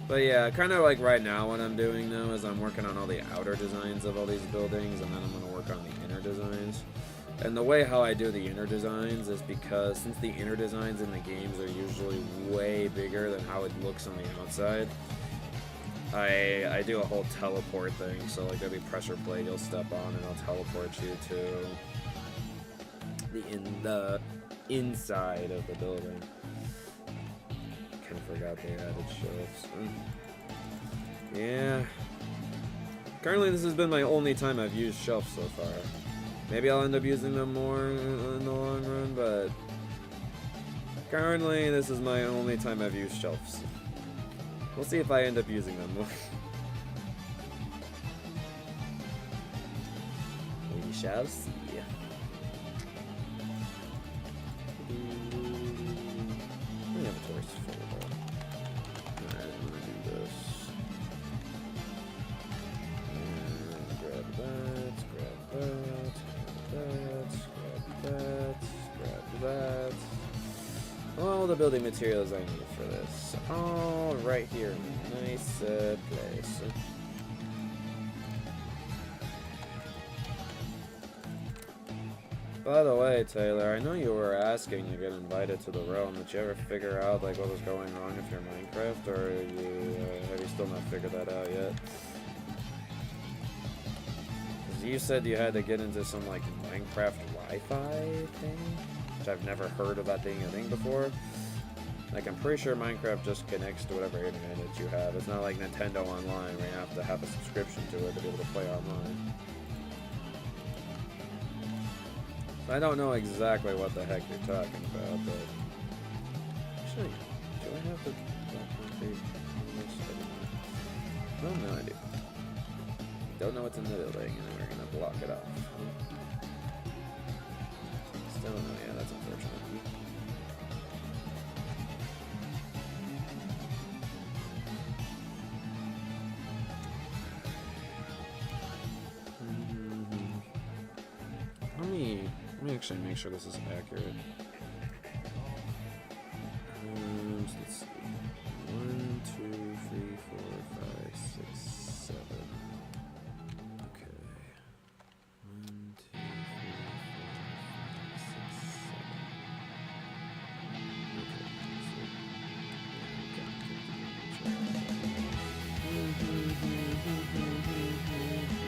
But yeah, kind of like right now what I'm doing, though, is I'm working on all the outer designs of all these buildings, and then I'm going to work on the inner designs. And the way how I do the inner designs is because since the inner designs in the games are usually way bigger than how it looks on the outside, I do a whole teleport thing, so like there'll be pressure plate you'll step on and it'll teleport you to the inside of the building. Kinda forgot they added shelves. Yeah. Currently this has been my only time I've used shelves so far. Maybe I'll end up using them more in the long run, but currently this is my only time I've used shelves. We'll see if I end up using them. shall see. We have a choice for that. Alright, I'm gonna do this. And grab that, grab that, grab that. All the building materials I need for this. All right here in a nice place. By the way, Taylor, I know you were asking to get invited to the realm. Did you ever figure out like what was going wrong with your Minecraft, or have you still not figured that out yet? 'Cause you said you had to get into some like Minecraft Wi-Fi thing, which I've never heard of that being a thing before. Like, I'm pretty sure Minecraft just connects to whatever internet you have. It's not like Nintendo Online where you have to have a subscription to it to be able to play online. I don't know exactly what the heck you're talking about, but actually, do I have the oh no, I do. Don't know what's in the building, and then we're gonna block it off. Still no, yeah, that's unfortunate. Let me actually make sure this is accurate. Let's see. 1, 2, 3, 4, 5, 6, 7. Okay. 1, 2, 3, 4, 5, 6, 7. Okay.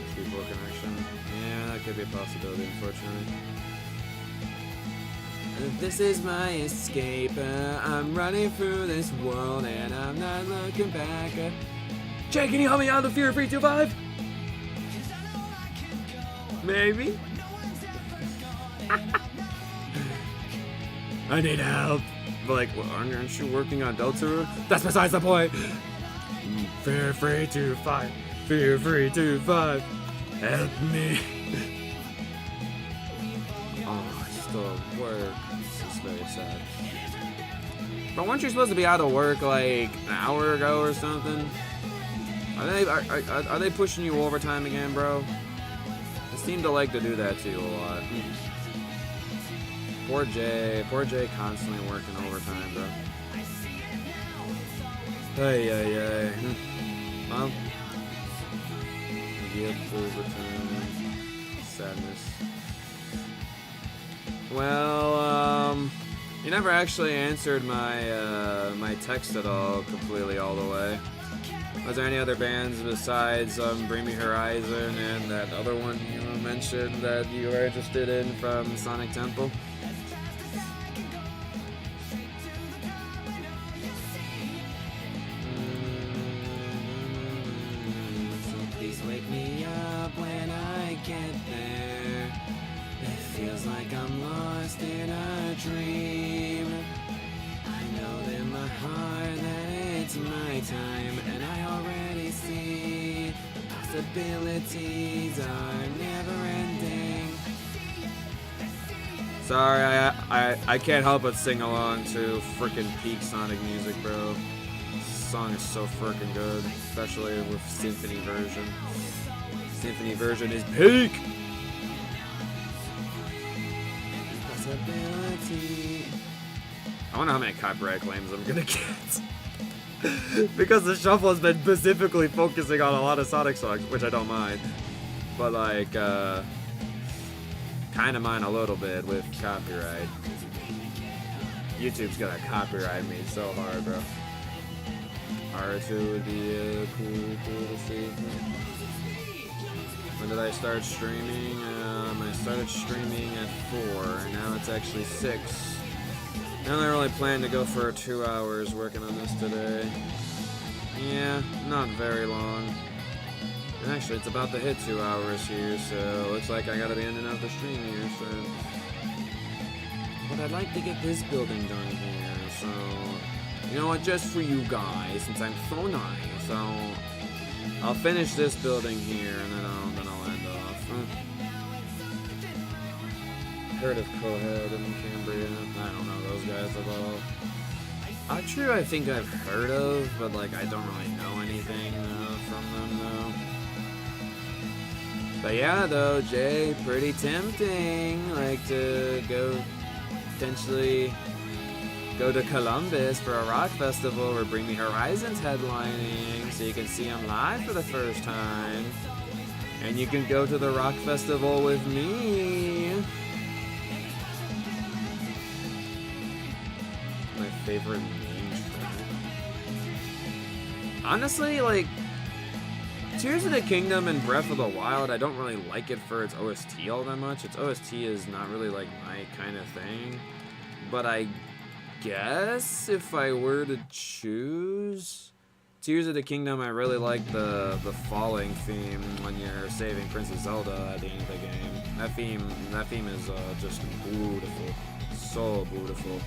Speedball connection. Yeah, that could be a possibility, unfortunately. This is my escape. I'm running through this world and I'm not looking back. Jay, can you help me out of Fear 325? Maybe. I need help. But like, well, aren't you working on Deltarune? That's besides the point. Fear 325. Fear 325. Help me. Oh, I still work. This is very sad. But weren't you supposed to be out of work like an hour ago or something? Are they pushing you overtime again, bro? They seem to like to do that to you a lot. Poor Jay constantly working overtime, bro. Hey. Well, yep, overtime. Sadness. Well, you never actually answered my my text at all, completely all the way. Was there any other bands besides Bring Me Horizon and that other one you mentioned that you were interested in from Sonic Temple? So please wake me up when I get there. It feels like I'm lost in a dream. I know in my heart that it's my time, and I already see the possibilities are never ending. Sorry, I can't help but sing along to frickin' peak Sonic music, bro. This song is so frickin' good, especially with Symphony version. Symphony version is peak! I wonder how many copyright claims I'm gonna get. Because the shuffle has been specifically focusing on a lot of Sonic songs, which I don't mind. But like, kinda mind a little bit with copyright. YouTube's gonna copyright me so hard, bro. R2 would be cool to see. When did I start streaming? I started streaming at 4, now it's actually 6. I only really plan to go for 2 hours working on this today. Yeah, not very long. And actually, it's about to hit 2 hours here, so it looks like I gotta be ending out the stream here, so... But I'd like to get this building done here, so... You know what, just for you guys, since I'm so nice, so... I'll finish this building here, and then I'll end off. heard of Coheed and Cambria. I don't know those guys at all. True, I think I've heard of, but like I don't really know anything from them though. But yeah, though, Jay, pretty tempting. Like to go potentially go to Columbus for a rock festival where Bring Me Horizon's headlining, so you can see them live for the first time. And you can go to the rock festival with me. My favorite meme track. Honestly, like, Tears of the Kingdom and Breath of the Wild, I don't really like it for its OST all that much. Its OST is not really like my kind of thing. But I guess if I were to choose Tears of the Kingdom, I really like the falling theme when you're saving Princess Zelda at the end of the game. That theme is just beautiful, so beautiful.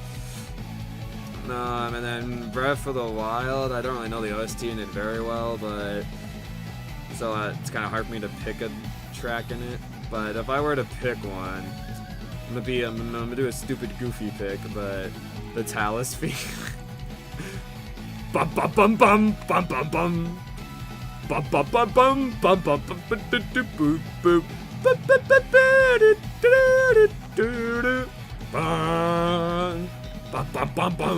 And then Breath of the Wild, I don't really know the OST in it very well, but so it's kind of hard for me to pick a track in it. But if I were to pick one, I'm gonna do a stupid goofy pick, but the Talus theme. Bum bum bum bum bum bum bum bum bum bum bum bum bum bum boop boop bum bum bum bum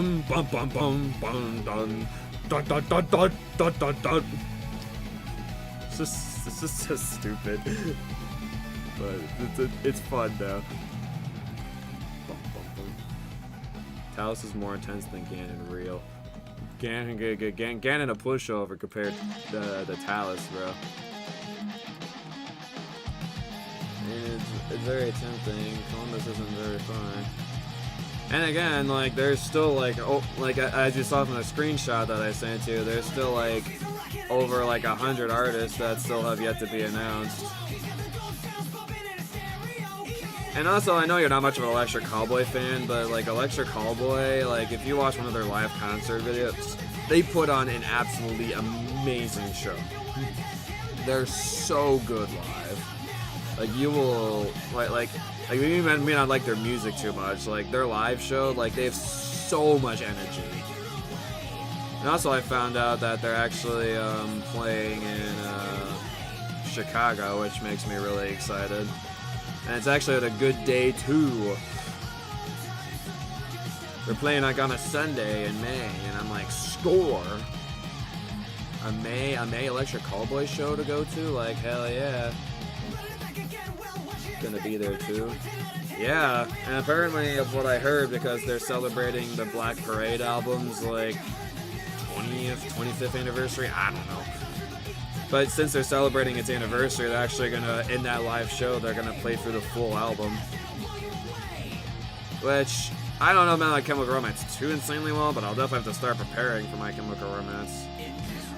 bum bum bum dun dun dun dun dun dun dun dun. It's just so stupid, but it's fun though. Talus is more intense than Ganon real. Ganon a pushover compared to the Talus, bro. It's very tempting. Columbus isn't very fun. And again, like, there's still, like, as you saw from the screenshot that I sent you, there's still, like, over, like, 100 artists that still have yet to be announced. And also, I know you're not much of an Electric Callboy fan, but, like, Electric Callboy, like, if you watch one of their live concert videos, they put on an absolutely amazing show. They're so good live. Like, you will, like you may not like their music too much, like, their live show, like, they have so much energy. And also, I found out that they're actually playing in Chicago, which makes me really excited. And it's actually at a good day too. They're playing like on a Sunday in May, and I'm like, score! A May Electric Callboy show to go to? Like, hell yeah. Gonna be there too. Yeah, and apparently of what I heard, because they're celebrating the Black Parade album's like 20th, 25th anniversary, I don't know. But since they're celebrating its anniversary, they're actually gonna, in that live show, they're gonna play through the full album. Which, I don't know about My Chemical Romance too insanely well, but I'll definitely have to start preparing for My Chemical Romance.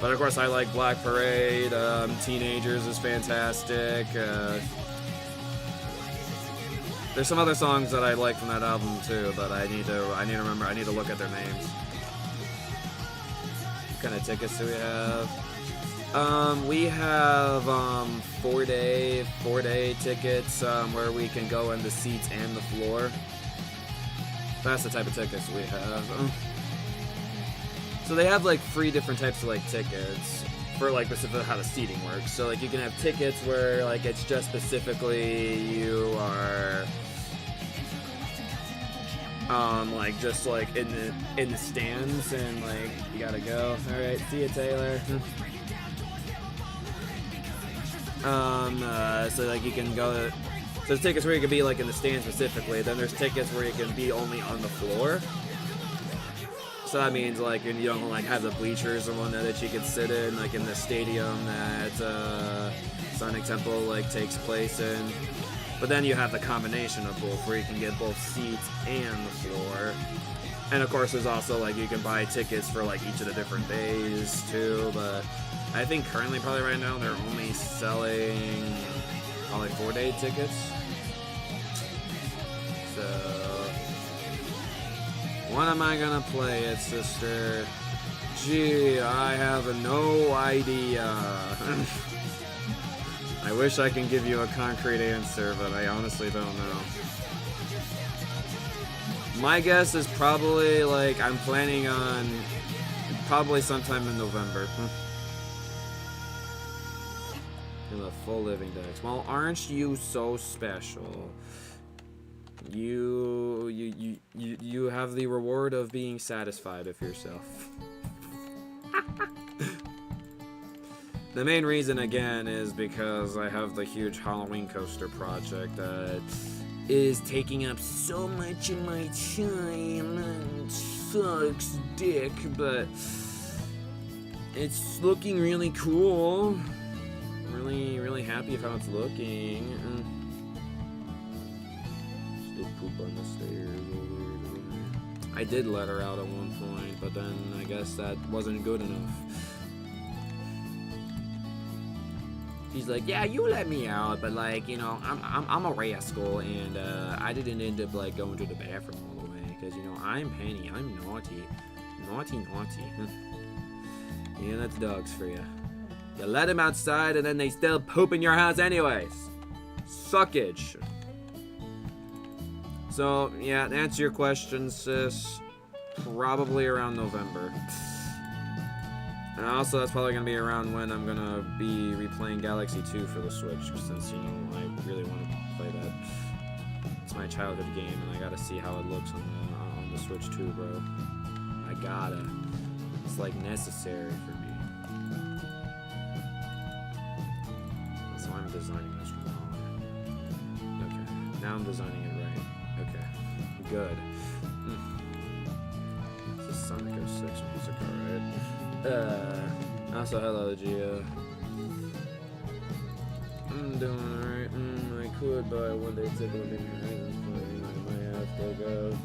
But of course, I like Black Parade, Teenagers is fantastic. There's some other songs that I like from that album too, but I need to look at their names. What kind of tickets do we have? We have 4-day tickets where we can go in the seats and the floor. That's the type of tickets we have. So they have like 3 different types of like tickets for like specifically how the seating works. So like you can have tickets where like it's just specifically you are like just like in the stands and like you gotta go. All right, see you, Taylor. So like you can go. So there's tickets where you can be like in the stands specifically. Then there's tickets where you can be only on the floor. So that means like you don't like have the bleachers or one that you can sit in like in the stadium that Sonic Temple like takes place in. But then you have the combination of both where you can get both seats and the floor. And of course there's also like you can buy tickets for like each of the different days too. But I think currently probably right now they're only selling probably 4-day tickets. So when am I gonna play it, sister? Gee, I have no idea. I wish I can give you a concrete answer, but I honestly don't know. My guess is probably, like, I'm planning on probably sometime in November. In the full living dex. Well, aren't you so special? You have the reward of being satisfied with yourself. The main reason, again, is because I have the huge Halloween coaster project that is taking up so much of my time and sucks dick, but it's looking really cool. Really happy with how it's looking. Still poop on the stairs over there. I did let her out at one point, but then I guess that wasn't good enough. She's like, yeah, you let me out, but like, you know, I'm a rascal, and I didn't end up like going to the bathroom all the way, because you know I'm Penny, I'm naughty. Yeah, that's dogs for you. You let them outside, and then they still poop in your house anyways. Suckage. So yeah, to answer your question, sis, probably around November. And also, that's probably going to be around when I'm going to be replaying Galaxy 2 for the Switch, since, you know, I really want to play that. It's my childhood game, and I got to see how it looks on the Switch too, bro. I gotta. It's, like, necessary for me. So I'm designing this wrong. Okay. Now I'm designing it right. Okay. Good. This is Sonic 06 music, alright? Also, hello, Gio. I'm doing alright. I could buy a one-day ticket with any Horizons playing. I might have to go.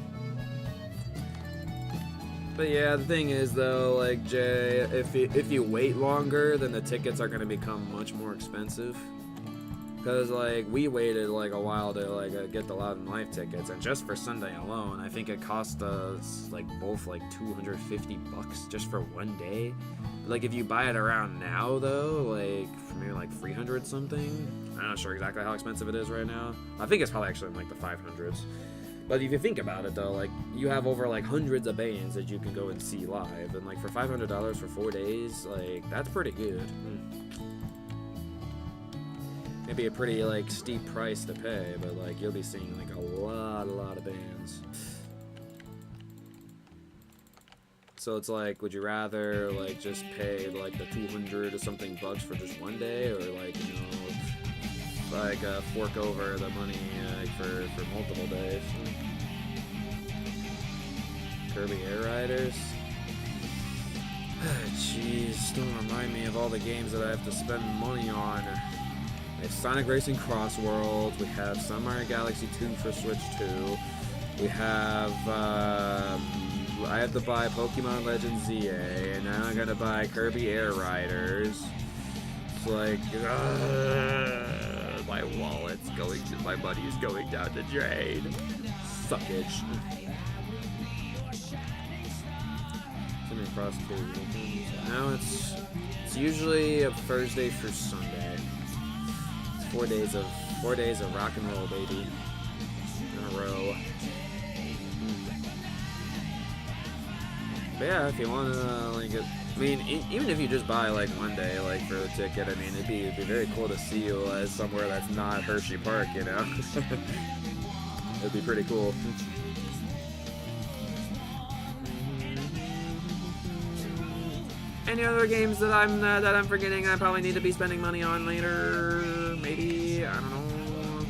But yeah, the thing is, though, like, Jay, if you wait longer, then the tickets are going to become much more expensive. Because, like, we waited, like, a while to, like, get the Loud and Live tickets, and just for Sunday alone, I think it cost us, like, both, like, $250 just for one day. Like, if you buy it around now, though, like, for maybe, like, 300 something, I'm not sure exactly how expensive it is right now. I think it's probably actually in, like, the 500s. But if you think about it, though, like, you have over, like, hundreds of bands that you can go and see live, and, like, for $500 for 4 days, like, that's pretty good. Maybe a pretty, like, steep price to pay, but, like, you'll be seeing, like, a lot of bands. So it's like, would you rather, like, just pay, like, the 200 or something bucks for just one day, or, like, you know, like, fork over the money, for multiple days? Kirby Air Riders? Jeez, don't remind me of all the games that I have to spend money on. We have Sonic Racing Cross World, we have Sun Mario Galaxy 2 for Switch 2, we have, I have to buy Pokemon Legends ZA, and now I'm gonna buy Kirby Air Riders. It's like, my wallet's going to, my money is going down the drain. Suckage. Cross 2. Now it's usually a Thursday through Sunday. 4 days of rock and roll, baby, in a row. But yeah, if you want to, like, I mean, even if you just buy, like, one day, like, for the ticket, I mean, it'd be very cool to see you somewhere that's not Hershey Park, you know? It'd be pretty cool. Any other games that I'm forgetting I probably need to be spending money on later? Maybe, I don't know.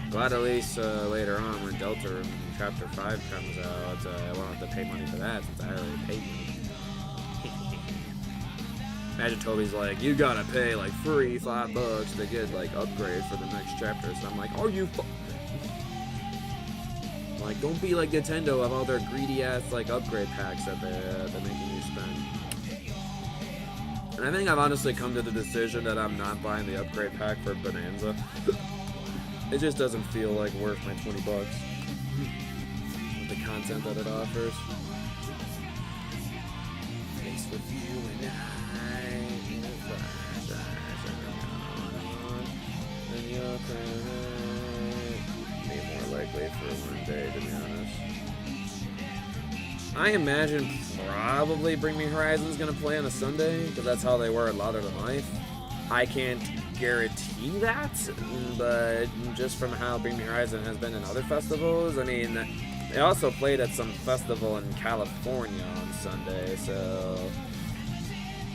Glad at least later on when Deltarune Chapter 5 comes out, I won't have to pay money for that since I already paid money. Imagine Toby's like, you gotta pay like $5 to get like upgrade for the next chapter. So I'm like, are you like, don't be like Nintendo of all their greedy ass like upgrade packs that they're making you spend. And I think I've honestly come to the decision that I'm not buying the upgrade pack for Bonanza. It just doesn't feel like worth my $20 with the content that it offers. Face with you and I, and your perfectly for one day, to be honest. I imagine probably Bring Me Horizon's gonna play on a Sunday, because that's how they were at Louder Than Life. I can't guarantee that, but just from how Bring Me Horizon has been in other festivals, I mean, they also played at some festival in California on Sunday, so...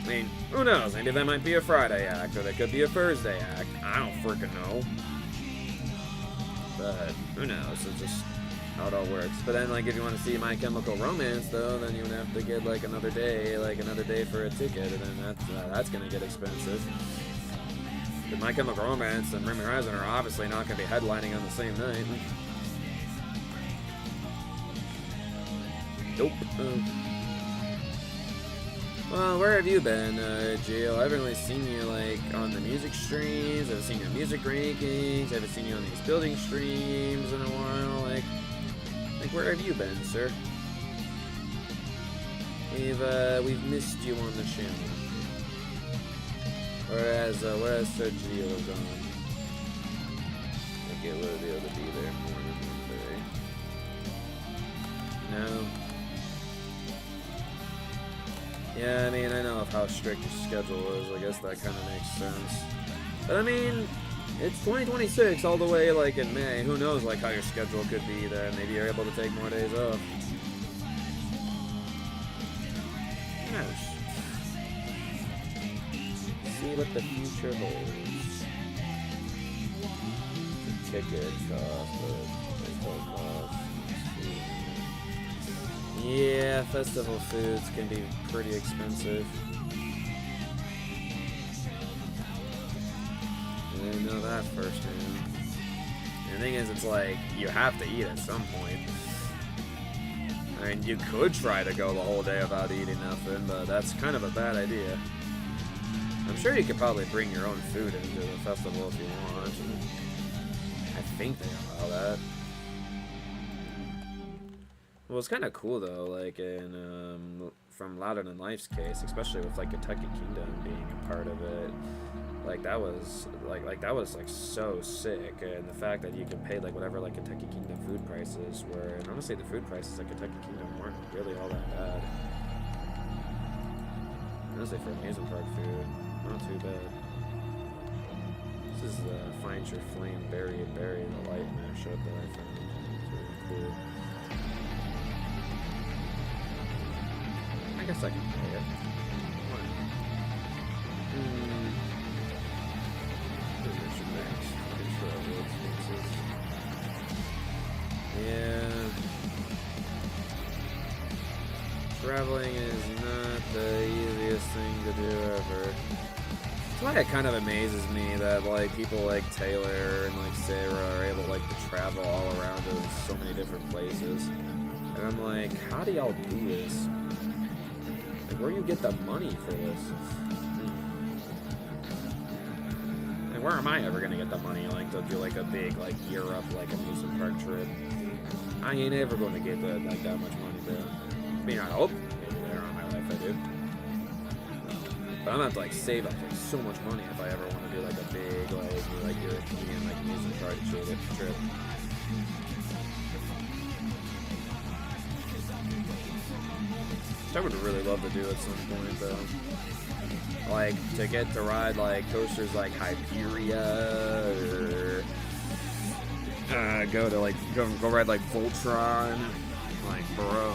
I mean, who knows? Maybe that might be a Friday act, or that could be a Thursday act. I don't freaking know. But who knows? It's just how it all works. But then, like, if you want to see My Chemical Romance, though, then you would have to get like another day for a ticket, and then that's gonna get expensive. But My Chemical Romance and Bring Me Horizon are obviously not gonna be headlining on the same night. Nope. Well, where have you been, Gio? I haven't really seen you, like, on the music streams. I haven't seen your music rankings. I haven't seen you on these building streams in a while. Like, where have you been, sir? We've missed you on the channel. Whereas Sir Gio gone. I think it will be able to be there more than one day. No. Yeah, I mean, I know of how strict your schedule is. I guess that kind of makes sense. But I mean, it's 2026 all the way, like, in May. Who knows, like, how your schedule could be then. Maybe you're able to take more days off. Yes. See what the future holds. The ticket cost, cost. Yeah, festival foods can be pretty expensive. I didn't know that firsthand. And the thing is, it's like, you have to eat at some point. I mean, you could try to go the whole day without eating nothing, but that's kind of a bad idea. I'm sure you could probably bring your own food into the festival if you want. I think they allow that. Well, it's kind of cool though, like in from Louder Than Life's case, especially with like Kentucky Kingdom being a part of it. Like that was like so sick, and the fact that you can pay like whatever like Kentucky Kingdom food prices were, and honestly the food prices at Kentucky Kingdom weren't really all that bad. Honestly, for amusement park food, not too bad. This is Find Your Flame Berry and Berry, the light mashup that I found. It's really cool. I guess I can pay it. Why not? Yeah. Traveling is not the easiest thing to do ever. That's why it kind of amazes me that like people like Taylor and like Sarah are able like to travel all around to so many different places. And I'm like, how do y'all do this? Like, where do you get the money for this? Like, where am I ever gonna get the money like to do like a big like Europe like amusement park trip? I ain't ever gonna get that like that much money, bro. I mean, I hope maybe later on in my life I do. But I'm gonna have to like save up like so much money if I ever want to do like a big like European like amusement park trip. Which I would really love to do at some point though. Like to get to ride like coasters like Hyperia, or go ride like Voltron, like bro.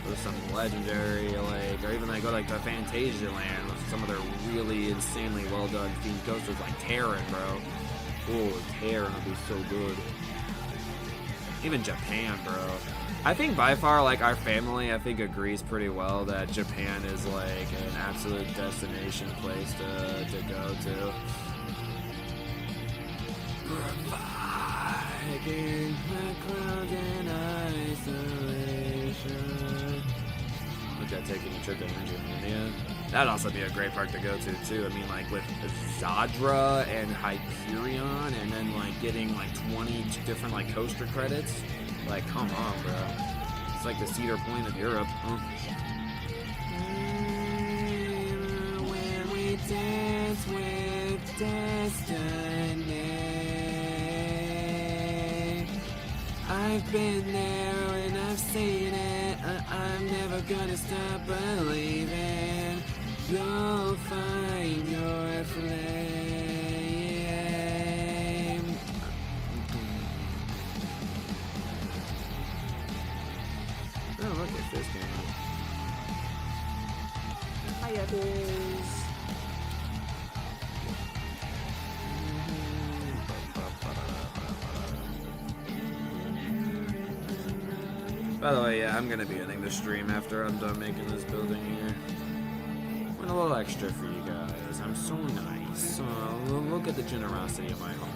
With some legendary like, or even like go like to Fantasyland with some of their really insanely well done themed coasters like Terran, bro. Oh, Terran would be so good. Even Japan, bro. I think by far, like, our family, I think, agrees pretty well that Japan is, like, an absolute destination place to go to. Providing the clouds in isolation. Look at taking a trip to Virginia. That'd also be a great park to go to, too. I mean, like, with Zadra and Hyperion, and then, like, getting, like, 20 different, like, coaster credits. Like, come on, bro. It's like the Cedar Point of Europe. When we dance with destiny. I've been there and I've seen it. I'm never gonna stop believing. You'll find your flame. Oh, look at this game. Hiya, biz. By the way, yeah, I'm gonna be ending the stream after I'm done making this building here. Want a little extra for you guys. I'm so nice. Look at the generosity of my heart.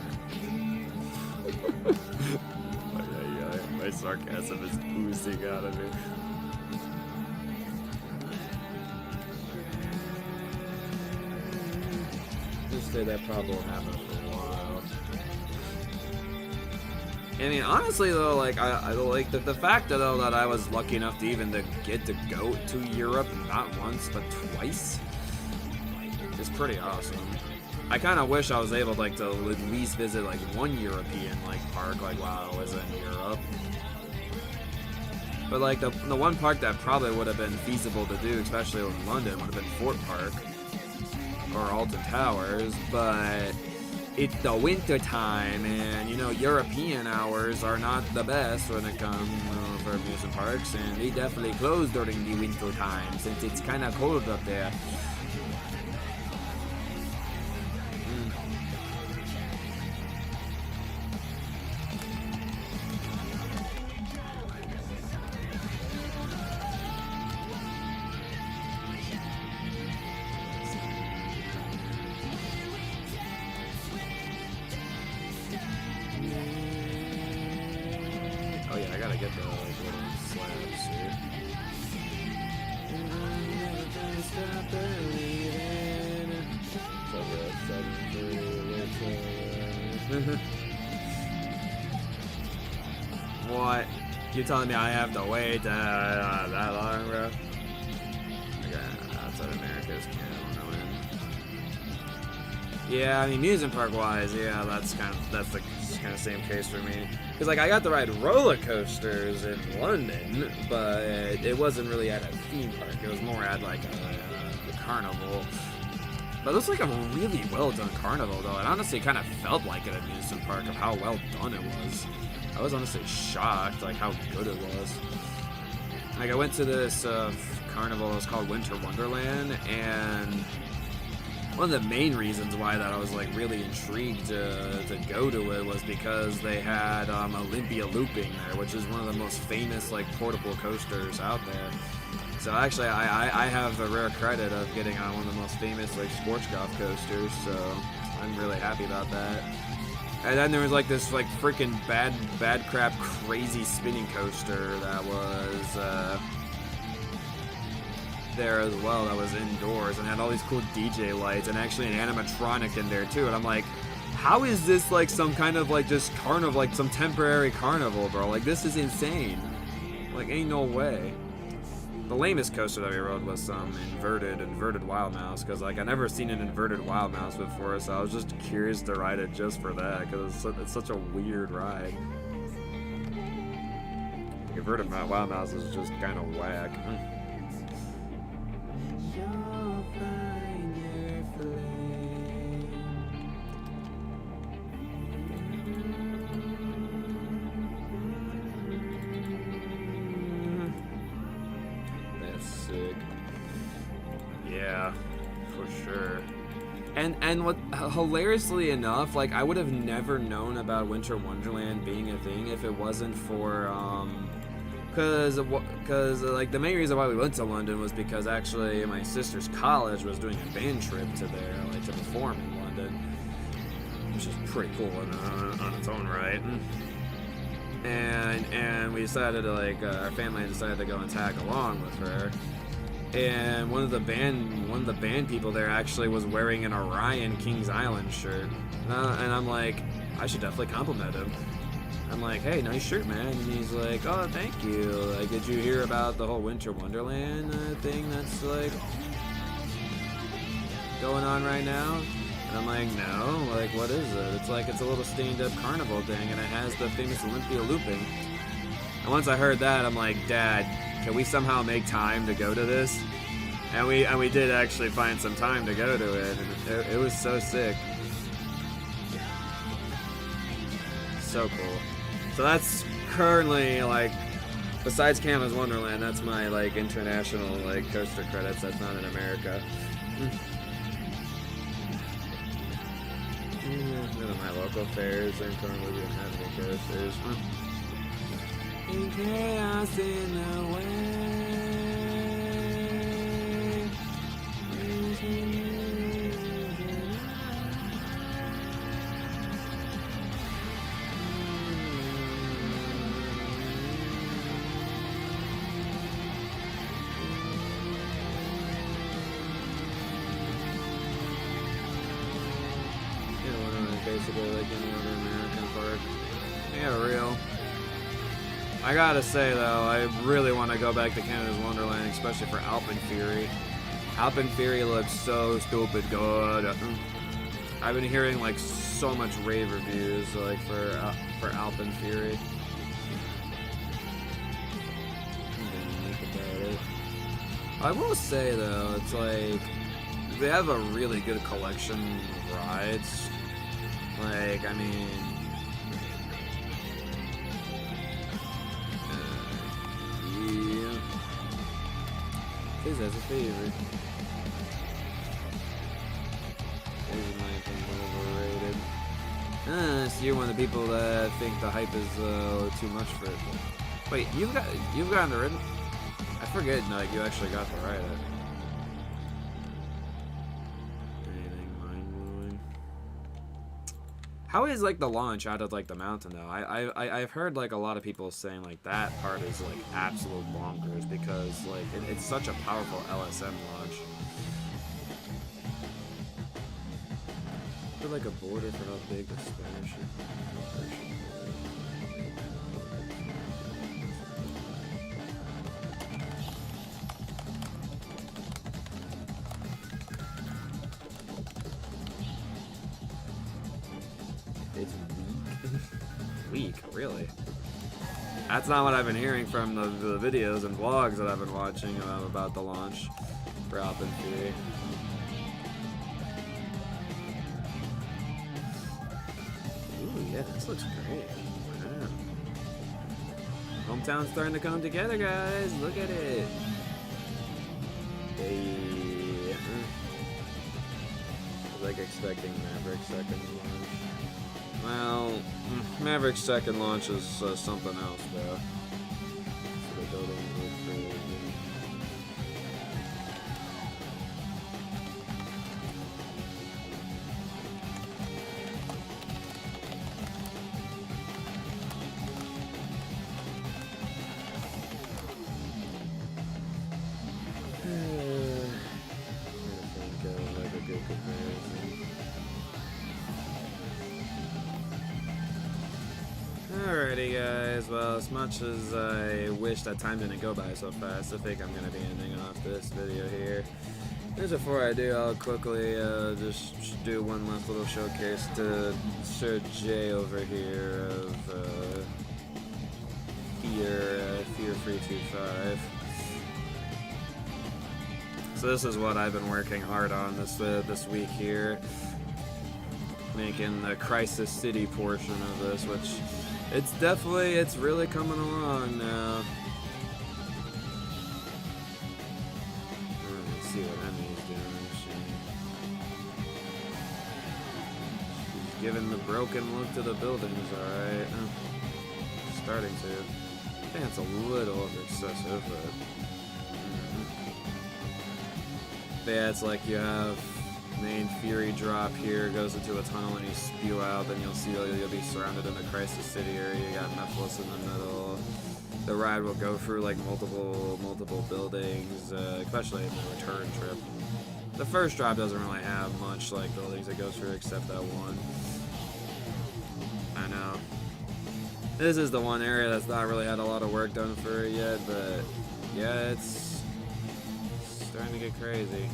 My sarcasm is oozing out of me. Just say that probably won't happen for a while. I mean, honestly though, like I like the fact though that I was lucky enough to even get to go to Europe not once but twice is pretty awesome. I kind of wish I was able like to at least visit like one European like park like while I was in Europe. But like the one park that probably would have been feasible to do, especially in London, would have been Fort Park or Alton Towers, but it's the winter time, and you know European hours are not the best when it comes for amusement parks, and they definitely close during the winter time since it's kind of cold up there. Oh yeah, I gotta get the like, little slabs here. What? You telling me I have to wait that long, bro? Okay, outside America's Canada. Yeah, I mean, amusement park wise, yeah, that's the kind of same case for me. Because like I got to ride roller coasters in London, but it wasn't really at a theme park. It was more at like a carnival. But it was like a really well done carnival though. It honestly kind of felt like an amusement park of how well done it was. I was honestly shocked like how good it was. Like I went to this carnival. It was called Winter Wonderland, and one of the main reasons why that I was like really intrigued to go to it was because they had Olympia Looping there, which is one of the most famous like portable coasters out there. So actually I have a rare credit of getting on one of the most famous like sports golf coasters, so I'm really happy about that. And then there was like this like freaking bad crap crazy spinning coaster that was there as well, that was indoors and had all these cool DJ lights and actually an animatronic in there too. And I'm like, how is this like some kind of like just carnival, like some temporary carnival, bro? Like this is insane. Like ain't no way. The lamest coaster that we rode was some inverted wild mouse, because like I never seen an inverted wild mouse before, so I was just curious to ride it just for that, because it's such a weird ride. Inverted wild mouse is just kind of whack. Yeah, for sure. And what hilariously enough, like I would have never known about Winter Wonderland being a thing if it wasn't for cause like the main reason why we went to London was because actually my sister's college was doing a band trip to there, like to perform in London, which is pretty cool on its own right. And we decided to like our family decided to go and tag along with her. And one of the band people there actually was wearing an Orion Kings Island shirt, and I'm like, I should definitely compliment him. I'm like, hey, nice shirt, man. And he's like, oh, thank you. Like, did you hear about the whole Winter Wonderland thing that's like going on right now? And I'm like, no, like, what is it? It's like, it's a little stained up carnival thing, and it has the famous Olympia looping. And once I heard that, I'm like, Dad, can we somehow make time to go to this? And we did actually find some time to go to it, and it was so sick. So cool. So that's currently, like, besides Canada's Wonderland, that's my, like, international, like, coaster credits that's not in America. None of my local fairs and currently we don't have any coasters. In chaos in the way. Basically like any other American park. Yeah, real. I gotta say though, I really want to go back to Canada's Wonderland, especially for Alpenfury. Alpenfury looks so stupid good. I've been hearing like so much rave reviews like for Alpenfury. I will say though, it's like they have a really good collection of rides. Like, I mean, yeah. This has a favorite. This is my opinion, overrated. So you're one of the people that think the hype is too much for it. Wait, you've gotten the ridden? I forget, like, you actually got to ride it. How is like the launch out of like the mountain though? I've heard like a lot of people saying like that part is like absolute bonkers because like it's such a powerful LSM launch. Is there like a border for how big the Spanish is? It's weak. Weak, really? That's not what I've been hearing from the videos and vlogs that I've been watching about the launch for Alpenfury. Ooh, yeah, this looks great. Wow. Hometown's starting to come together, guys. Look at it. Hey. I was like expecting Maverick's second launch. Well, Maverick's second launch is something else, though. So the building look pretty good. I think of like a good comparison. Alrighty guys, well as much as I wish that time didn't go by so fast, I think I'm going to be ending off this video here. Just before I do, I'll quickly just do one last little showcase to Sir J over here of Fear 325. So this is what I've been working hard on this week here, making the Crisis City portion of this, which it's really coming along now. Let's see what Emmy's doing. She's giving the broken look to the buildings, alright. Starting to. I think it's a little excessive, but yeah, it's like you have main Fury drop here, goes into a tunnel and you spew out, then you'll see you'll be surrounded in the Crisis City area. You got Mephiles in the middle. The ride will go through like multiple buildings, especially in the return trip. The first drop doesn't really have much like buildings it goes through except that one. I know. This is the one area that's not really had a lot of work done for it yet, but yeah, it's starting to get crazy.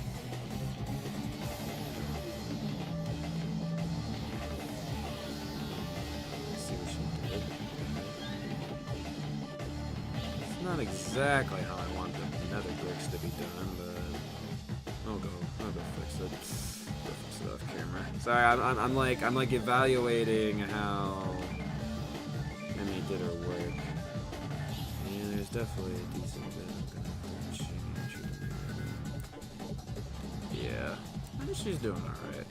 not exactly how I want the nether bricks to be done, but I'll go fix it. Go fix it off camera. Sorry, I'm like evaluating how Emmy did her work. Yeah, there's definitely a decent bit I'm gonna have to change. Yeah, I think she's doing alright.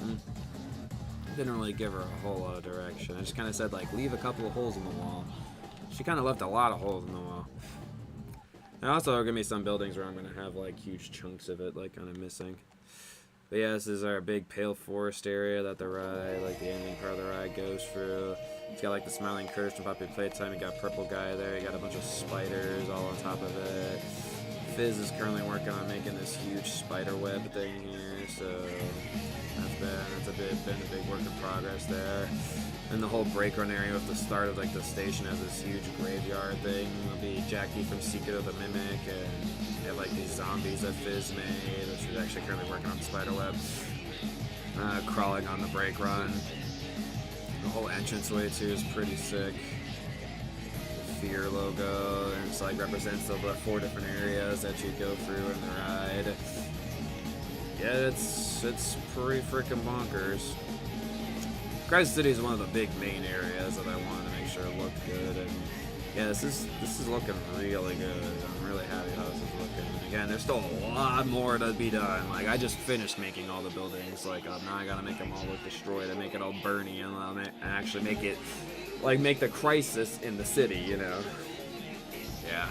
Didn't really give her a whole lot of direction. I just kind of said, like, leave a couple of holes in the wall. She kind of left a lot of holes in the wall. And also, there are going to be some buildings where I'm going to have, like, huge chunks of it, like, kind of missing. But yeah, this is our big pale forest area that the ride, like, the ending part of the ride goes through. It's got, like, the smiling curse from Popular Playtime. You got purple guy there. You got a bunch of spiders all on top of it. Fizz is currently working on making this huge spider web thing here, so that's been a big work in progress there. And the whole break run area with the start of like the station has this huge graveyard thing. There'll be Jackie from Secret of the Mimic, and you have like these zombies that Fizz made, which is actually currently working on spiderweb. Crawling on the break run. The whole entranceway too is pretty sick. Fear logo, and it's like represents the 4 different areas that you go through in the ride. Yeah, it's pretty freaking bonkers. Crysis City is one of the big main areas that I wanted to make sure it looked good, and yeah, this is looking really good. I'm really happy how this is looking. And again, there's still a lot more to be done. Like, I just finished making all the buildings. Like, now I gotta make them all look destroyed and make it all burny, and actually make it like make the crisis in the city, you know. Yeah.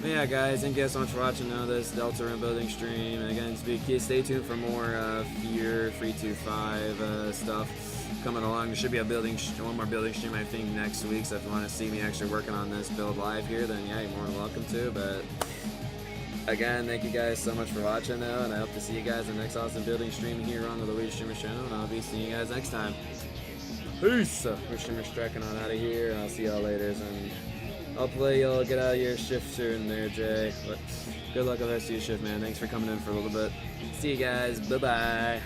But yeah, guys, thank you guys so much for watching this Deltarune building stream. And again, stay tuned for more Fear 325 stuff coming along. There should be one more building stream, I think, next week. So if you want to see me actually working on this build live here, then yeah, you're more than welcome to. But again, thank you guys so much for watching, though, and I hope to see you guys in the next awesome building stream here on the Luigi Streamer channel. And I'll be seeing you guys next time. Peace! We're Streamer striking on out of here, and I'll see y'all later. And hopefully you'll get out of your shift soon there, Jay. But good luck with the rest of your shift, man. Thanks for coming in for a little bit. See you guys. Bye-bye.